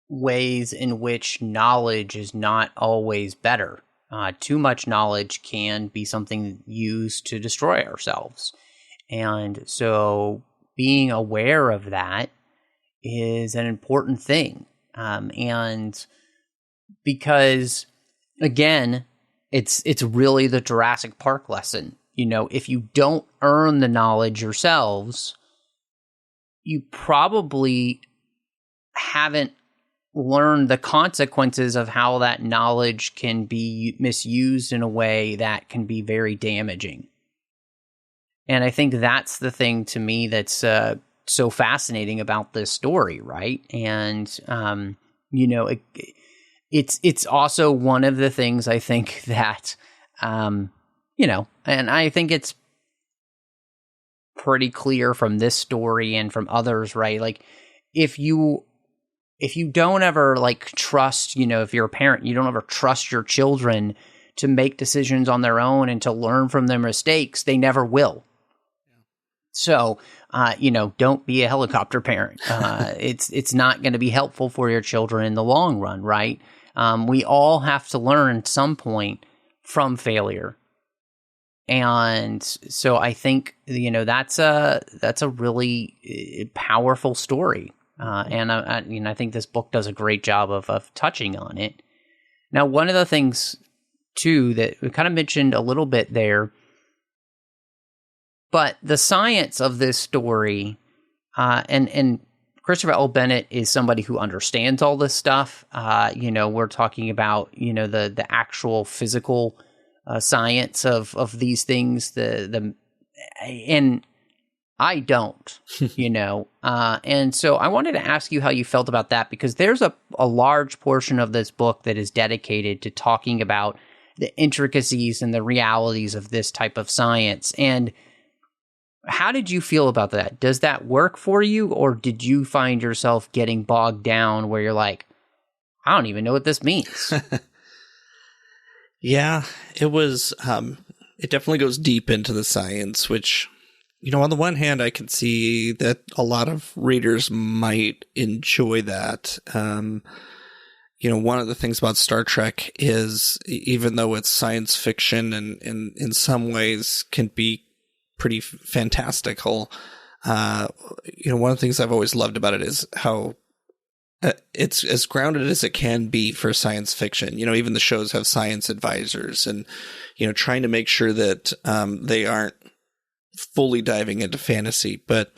ways in which knowledge is not always better. Too much knowledge can be something used to destroy ourselves. And so being aware of that is an important thing. And because, again, it's really the Jurassic Park lesson. If you don't earn the knowledge yourselves, you probably haven't learned the consequences of how that knowledge can be misused in a way that can be very damaging. And I think that's the thing to me that's so fascinating about this story, right? And it's also one of the things I think that and I think it's pretty clear from this story and from others, right? Like if you don't ever like trust, if you're a parent, you don't ever trust your children to make decisions on their own and to learn from their mistakes, they never will. So, don't be a helicopter parent. It's not going to be helpful for your children in the long run, right? We all have to learn at some point from failure. And so I think, that's a really powerful story. And I think this book does a great job of touching on it. Now, one of the things too that we kind of mentioned a little bit there, but the science of this story, and Christopher L. Bennett is somebody who understands all this stuff. We're talking about, the actual physical science of these things, and I don't, and so I wanted to ask you how you felt about that, because there's a large portion of this book that is dedicated to talking about the intricacies and the realities of this type of science. And how did you feel about that? Does that work for you, or did you find yourself getting bogged down where you're like, I don't even know what this means? Yeah, it was, it definitely goes deep into the science, which, on the one hand, I can see that a lot of readers might enjoy that. One of the things about Star Trek is, even though it's science fiction and in some ways can be pretty fantastical, one of the things I've always loved about it is how it's as grounded as it can be for science fiction. Even the shows have science advisors and, trying to make sure that they aren't fully diving into fantasy. But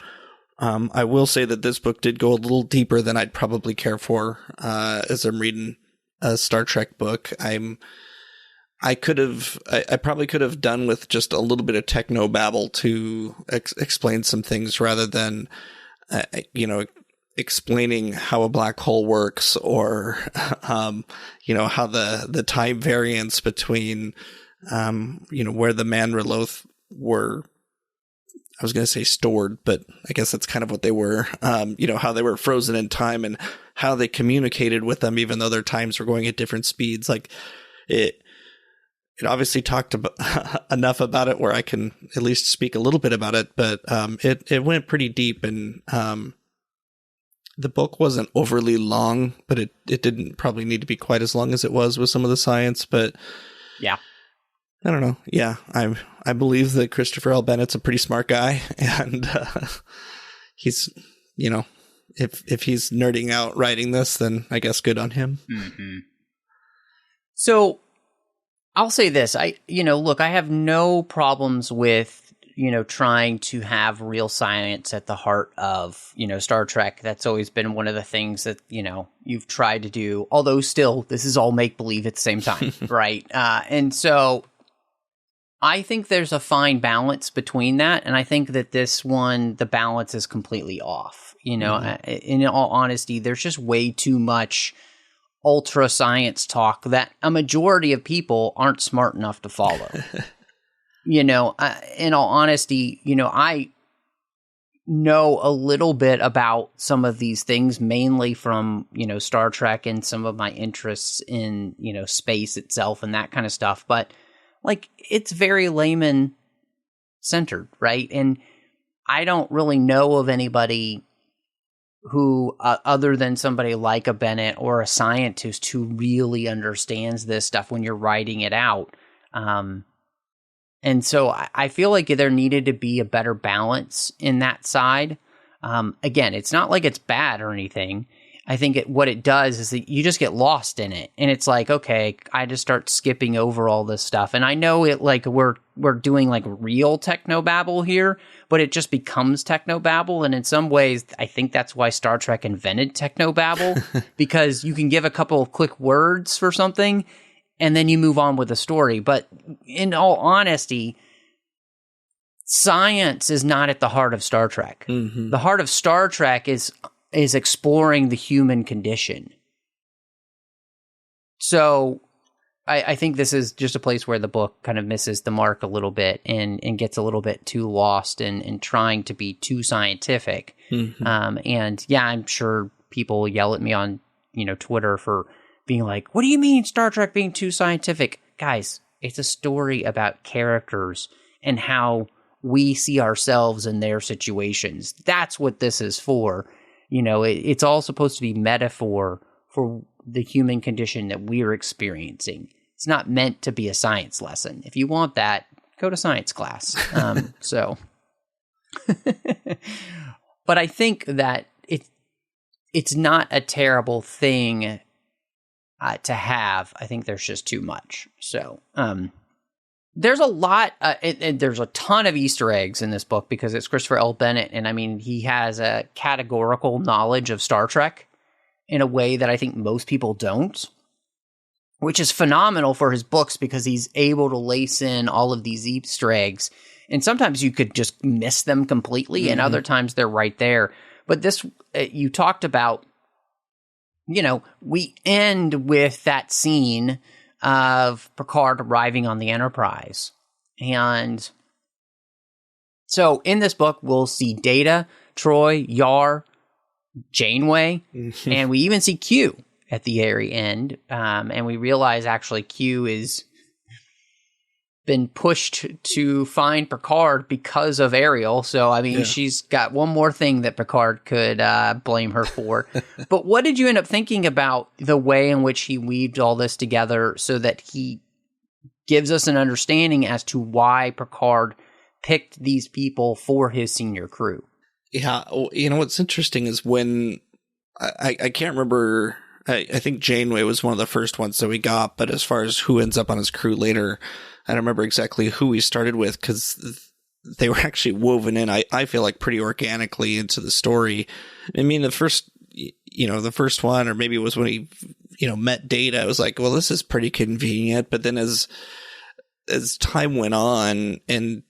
I will say that this book did go a little deeper than I'd probably care for as I'm reading a Star Trek book. I probably could have done with just a little bit of techno babble to explain some things rather than, explaining how a black hole works or, how the time variance between, where the Manroloth were, I was going to say stored, but I guess that's kind of what they were, how they were frozen in time and how they communicated with them, even though their times were going at different speeds. Like it obviously talked enough about it where I can at least speak a little bit about it, but it went pretty deep, and the book wasn't overly long, but it didn't probably need to be quite as long as it was with some of the science. But yeah, I don't know. Yeah, I believe that Christopher L. Bennett's a pretty smart guy, and he's, if he's nerding out writing this, then I guess good on him. Mm-hmm. So I'll say this. I have no problems with, trying to have real science at the heart of, Star Trek. That's always been one of the things that, you've tried to do, although still this is all make-believe at the same time. Right. And so I think there's a fine balance between that. And I think that this one, the balance is completely off. In all honesty, there's just way too much ultra science talk that a majority of people aren't smart enough to follow. In all honesty, I know a little bit about some of these things, mainly from, Star Trek and some of my interests in, space itself and that kind of stuff. But like, it's very layman centered, right? And I don't really know of anybody who, other than somebody like a Bennett or a scientist who really understands this stuff when you're writing it out. And so I feel like there needed to be a better balance in that side. Again, it's not like it's bad or anything. I think what it does is that you just get lost in it, and it's like, okay, I just start skipping over all this stuff. And I know it like we're doing like real technobabble here, but it just becomes technobabble. And in some ways, I think that's why Star Trek invented technobabble, because you can give a couple of quick words for something, and then you move on with the story. But in all honesty, science is not at the heart of Star Trek. Mm-hmm. The heart of Star Trek is exploring the human condition. So I think this is just a place where the book kind of misses the mark a little bit and gets a little bit too lost in trying to be too scientific. Mm-hmm. And yeah, I'm sure people yell at me on, Twitter for being like, what do you mean Star Trek being too scientific? Guys, it's a story about characters and how we see ourselves in their situations. That's what this is for. It's all supposed to be metaphor for the human condition that we're experiencing. It's not meant to be a science lesson. If you want that, go to science class. But I think that it's not a terrible thing to have. I think there's just too much. So there's a lot, there's a ton of Easter eggs in this book because it's Christopher L. Bennett, and I mean, he has a categorical knowledge of Star Trek in a way that I think most people don't, which is phenomenal for his books because he's able to lace in all of these Easter eggs, and sometimes you could just miss them completely, and other times they're right there. But this, you talked about, we end with that scene of Picard arriving on the Enterprise. And so in this book, we'll see Data, Troy, Yar, Janeway, and we even see Q at the very end. And we realize actually Q is been pushed to find Picard because of Ariel. So, I mean, she's got one more thing that Picard could blame her for. But what did you end up thinking about the way in which he weaved all this together so that he gives us an understanding as to why Picard picked these people for his senior crew? Yeah. What's interesting is when I can't remember. I think Janeway was one of the first ones that we got, but as far as who ends up on his crew later, I don't remember exactly who we started with because they were actually woven in, I feel like, pretty organically into the story. I mean, the first one, or maybe it was when he, met Data, I was like, well, this is pretty convenient. But then as time went on, and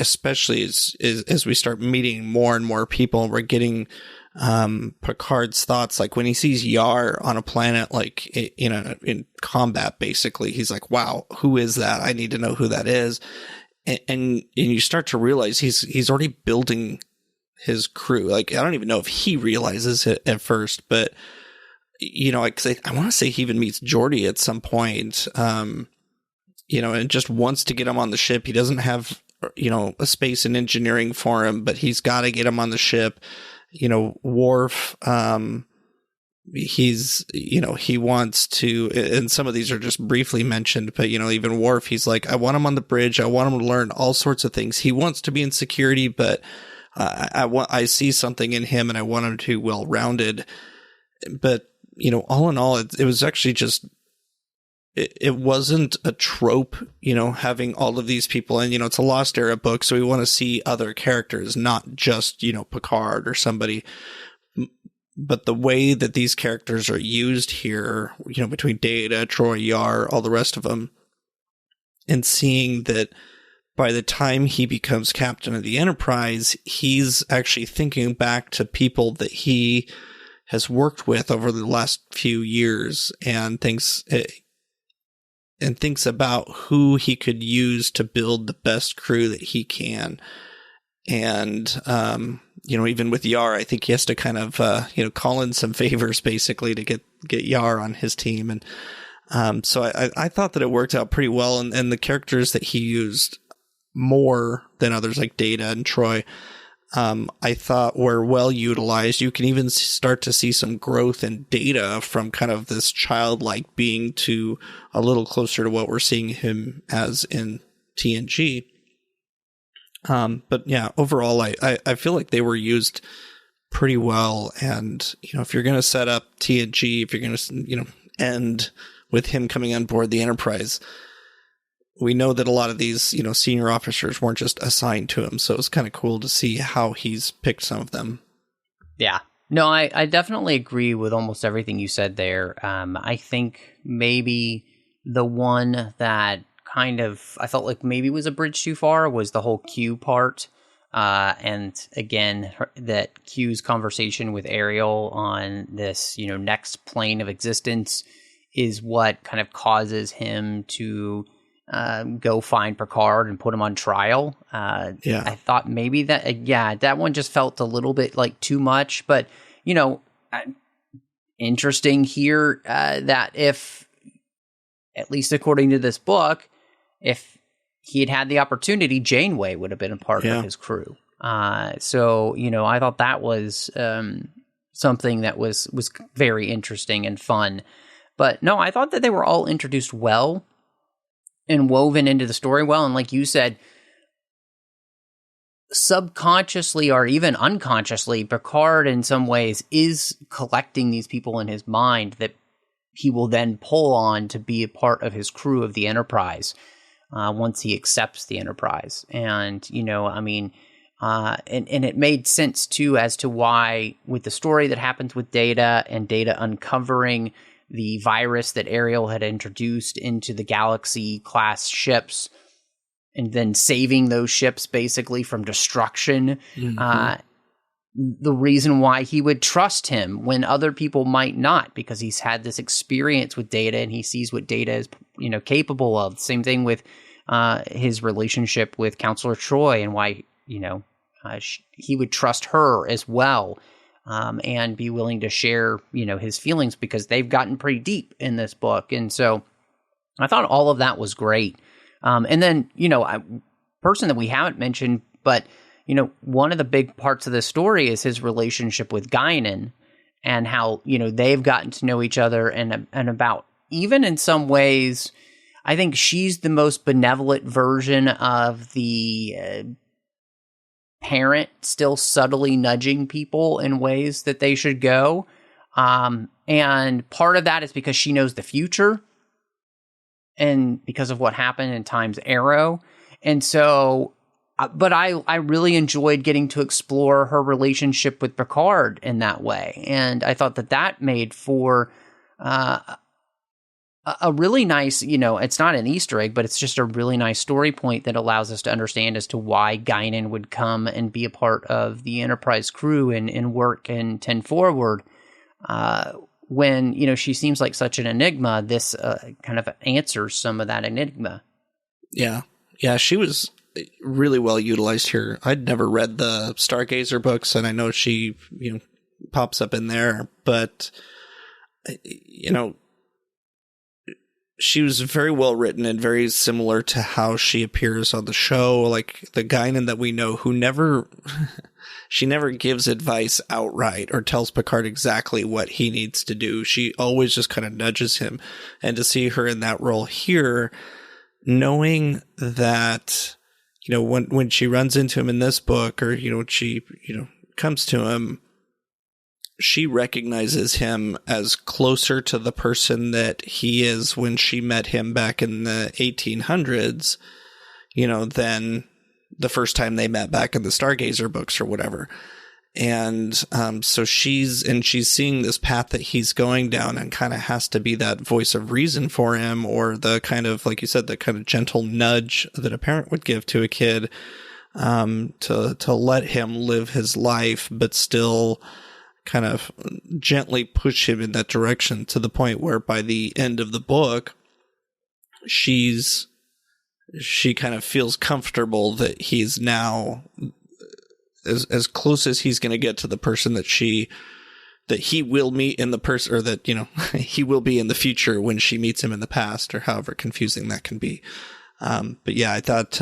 especially as we start meeting more and more people, we're getting Picard's thoughts, like when he sees Yar on a planet, like in combat, basically, he's like, wow, who is that? I need to know who that is. And you start to realize he's already building his crew. Like, I don't even know if he realizes it at first, but I want to say he even meets Geordi at some point, and just wants to get him on the ship. He doesn't have, a space and engineering for him, but he's got to get him on the ship. Worf, he wants to, and some of these are just briefly mentioned, but, even Worf, he's like, I want him on the bridge. I want him to learn all sorts of things. He wants to be in security, but I see something in him and I want him to be well-rounded. But, all in all, it was actually just, it wasn't a trope, having all of these people. And, it's a Lost Era book, so we want to see other characters, not just, Picard or somebody. But the way that these characters are used here, between Data, Troy, Yar, all the rest of them, and seeing that by the time he becomes captain of the Enterprise, he's actually thinking back to people that he has worked with over the last few years and thinks about who he could use to build the best crew that he can. And, even with Yar, I think he has to kind of, call in some favors basically to get Yar on his team. And so I thought that it worked out pretty well. And the characters that he used more than others, like Data and Troy, I thought were well utilized. You can even start to see some growth in Data from kind of this childlike being to a little closer to what we're seeing him as in TNG. But yeah, overall, I feel like they were used pretty well. And, if you're going to set up TNG, if you're going to, end with him coming on board the Enterprise, we know that a lot of these, senior officers weren't just assigned to him. So it's kind of cool to see how he's picked some of them. Yeah. No, I definitely agree with almost everything you said there. I think maybe the one that kind of I felt like maybe was a bridge too far was the whole Q part. And again, that Q's conversation with Ariel on this, next plane of existence is what kind of causes him to go find Picard and put him on trial. I thought maybe that one just felt a little bit like too much, but interesting here that if, at least according to this book, if he had the opportunity, Janeway would have been a part of his crew. So I thought that was something that was very interesting and fun. But no, I thought that they were all introduced well and woven into the story well. And like you said, subconsciously or even unconsciously, Picard in some ways is collecting these people in his mind that he will then pull on to be a part of his crew of the Enterprise once he accepts the Enterprise. And, and it made sense too as to why, with the story that happens with Data and Data uncovering the virus that Ariel had introduced into the Galaxy class ships and then saving those ships basically from destruction. The reason why he would trust him when other people might not, because he's had this experience with Data and he sees what Data is, capable of. Same thing with his relationship with Counselor Troy and why, he would trust her as well. And be willing to share, his feelings because they've gotten pretty deep in this book. And so I thought all of that was great. And then, a person that we haven't mentioned, but, one of the big parts of the story is his relationship with Guinan and how, they've gotten to know each other and about, even in some ways, I think she's the most benevolent version of the parent still subtly nudging people in ways that they should go. And part of that is because she knows the future and because of what happened in Time's Arrow. And so, but I really enjoyed getting to explore her relationship with Picard in that way. And I thought that made for a really nice, it's not an Easter egg, but it's just a really nice story point that allows us to understand as to why Guinan would come and be a part of the Enterprise crew and work in 10 Forward. When, she seems like such an enigma, this kind of answers some of that enigma. Yeah. Yeah, she was really well utilized here. I'd never read the Stargazer books, and I know she, pops up in there, but, she was very well written and very similar to how she appears on the show. Like the Guinan that we know who she never gives advice outright or tells Picard exactly what he needs to do. She always just kind of nudges him. And to see her in that role here, knowing that, when she runs into him in this book or, when she, comes to him, she recognizes him as closer to the person that he is when she met him back in the 1800s, than the first time they met back in the Stargazer books or whatever. And so she's seeing this path that he's going down and kind of has to be that voice of reason for him, or the kind of, like you said, the kind of gentle nudge that a parent would give to a kid to let him live his life, but still kind of gently push him in that direction, to the point where by the end of the book, she kind of feels comfortable that he's now as close as he's going to get to the person that he will meet in the person, or that, he will be in the future when she meets him in the past, or however confusing that can be. But yeah, I thought,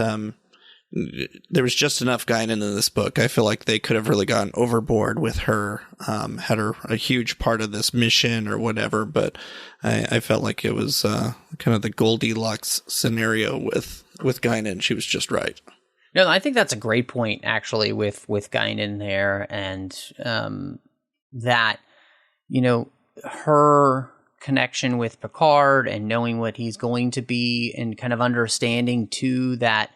there was just enough Guinan in this book. I feel like they could have really gone overboard with her, had her a huge part of this mission or whatever, but I felt like it was kind of the Goldilocks scenario with Guinan. She was just right. No, I think that's a great point, actually, with Guinan there, and that, her connection with Picard and knowing what he's going to be, and kind of understanding too that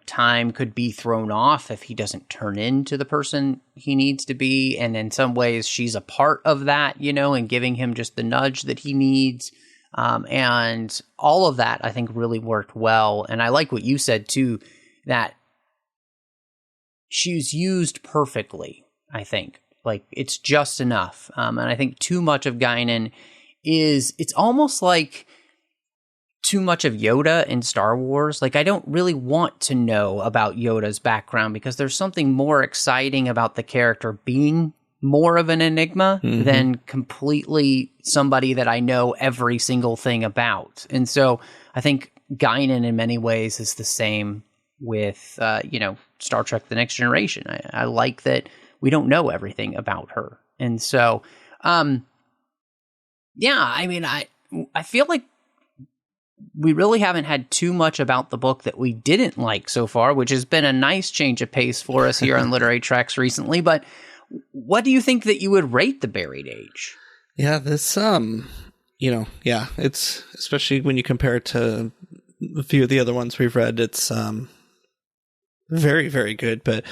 time could be thrown off if he doesn't turn into the person he needs to be, and in some ways she's a part of that, and giving him just the nudge that he needs, and all of that I think really worked well. And I like what you said too, that she's used perfectly. I think like it's just enough, and I think too much of Guinan it's almost like too much of Yoda in Star Wars. Like, I don't really want to know about Yoda's background because there's something more exciting about the character being more of an enigma than completely somebody that I know every single thing about. And so I think Guinan in many ways is the same with, Star Trek The Next Generation. I like that we don't know everything about her. And so, I feel like we really haven't had too much about the book that we didn't like so far, which has been a nice change of pace for us here on Literary Treks recently. But what do you think that you would rate The Buried Age? Yeah, this, it's, especially when you compare it to a few of the other ones we've read, it's very, very good. But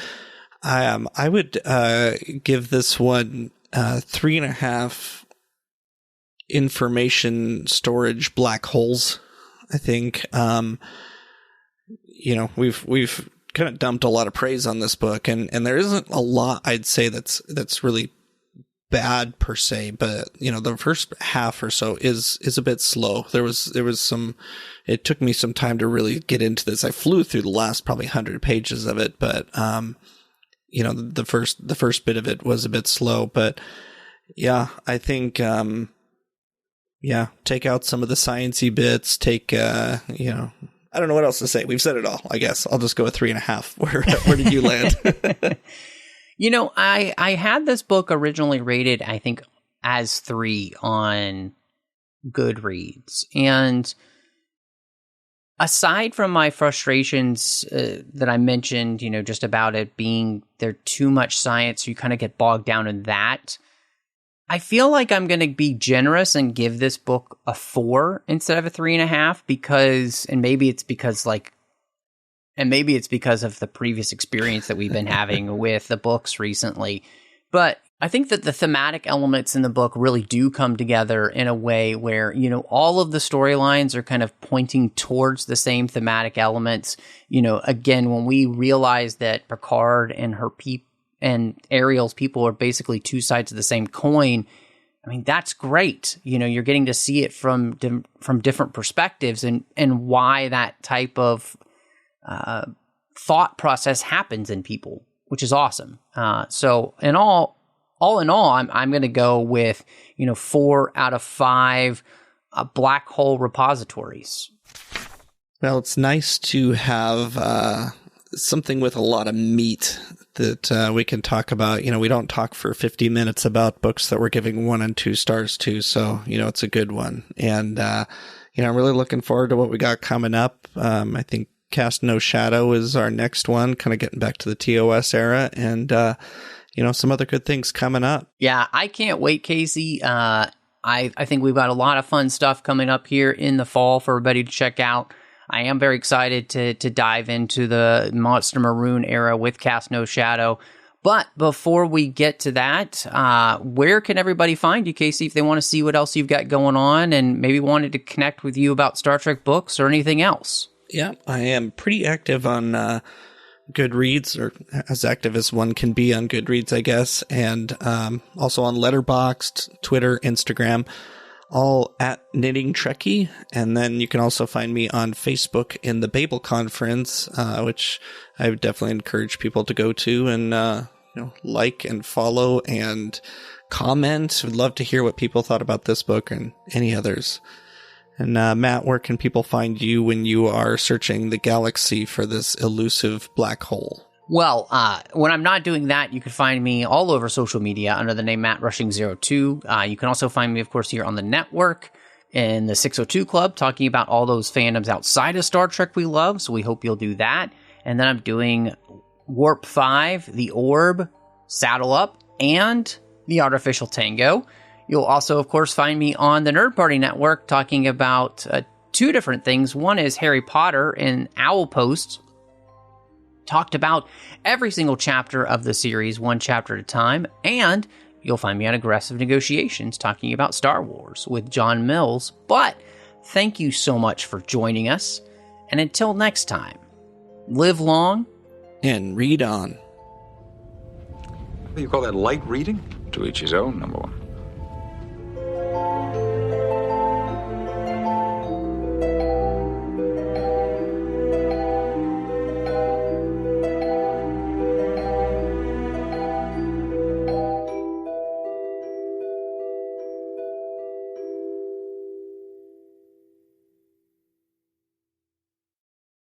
I would give this one 3.5 information storage black holes. I think, we've kind of dumped a lot of praise on this book, and there isn't a lot I'd say that's really bad per se, but the first half or so is a bit slow. There was some, it took me some time to really get into this. I flew through the last probably 100 pages of it, but the first bit of it was a bit slow, but yeah, I think take out some of the sciencey bits, I don't know what else to say. We've said it all, I guess. I'll just go with 3.5. Where did you land? I had this book originally rated, I think, as 3 on Goodreads. And aside from my frustrations that I mentioned, just about it being there too much science, you kind of get bogged down in that. I feel like I'm going to be generous and give this book a 4 instead of a 3.5 because maybe it's because of the previous experience that we've been having with the books recently. But I think that the thematic elements in the book really do come together in a way where, all of the storylines are kind of pointing towards the same thematic elements. Again, when we realize that Picard and her and Ariel's people are basically two sides of the same coin, I mean, that's great. You're getting to see it from different perspectives and why that type of thought process happens in people, which is awesome. So all in all, I'm going to go with, 4 out of 5 black hole repositories. Well, it's nice to have something with a lot of meat that we can talk about. We don't talk for 50 minutes about books that we're giving 1 and 2 stars to. So, it's a good one. And, I'm really looking forward to what we got coming up. I think Cast No Shadow is our next one, kind of getting back to the TOS era, and, some other good things coming up. Yeah, I can't wait, Casey. I think we've got a lot of fun stuff coming up here in the fall for everybody to check out. I am very excited to dive into the Monster Maroon era with Cast No Shadow. But before we get to that, where can everybody find you, Casey, if they want to see what else you've got going on and maybe wanted to connect with you about Star Trek books or anything else? Yeah, I am pretty active on Goodreads, or as active as one can be on Goodreads, I guess, and also on Letterboxd, Twitter, Instagram, all at Knitting Trekkie. And then you can also find me on Facebook in the Babel Conference, which I would definitely encourage people to go to and like and follow and comment. Would love to hear what people thought about this book and any others. And Matt, where can people find you when you are searching the galaxy for this elusive black hole? Well, when I'm not doing that, you can find me all over social media under the name Matt Rushing02. You can also find me, of course, here on the network in the 602 Club, talking about all those fandoms outside of Star Trek we love. So we hope you'll do that. And then I'm doing Warp 5, The Orb, Saddle Up, and The Artificial Tango. You'll also, of course, find me on the Nerd Party Network talking about two different things. One is Harry Potter, and Owl Post talked about every single chapter of the series, one chapter at a time. And you'll find me on Aggressive Negotiations talking about Star Wars with John Mills. But thank you so much for joining us. And until next time, live long and read on. What do you call that, light reading? To each his own, number one.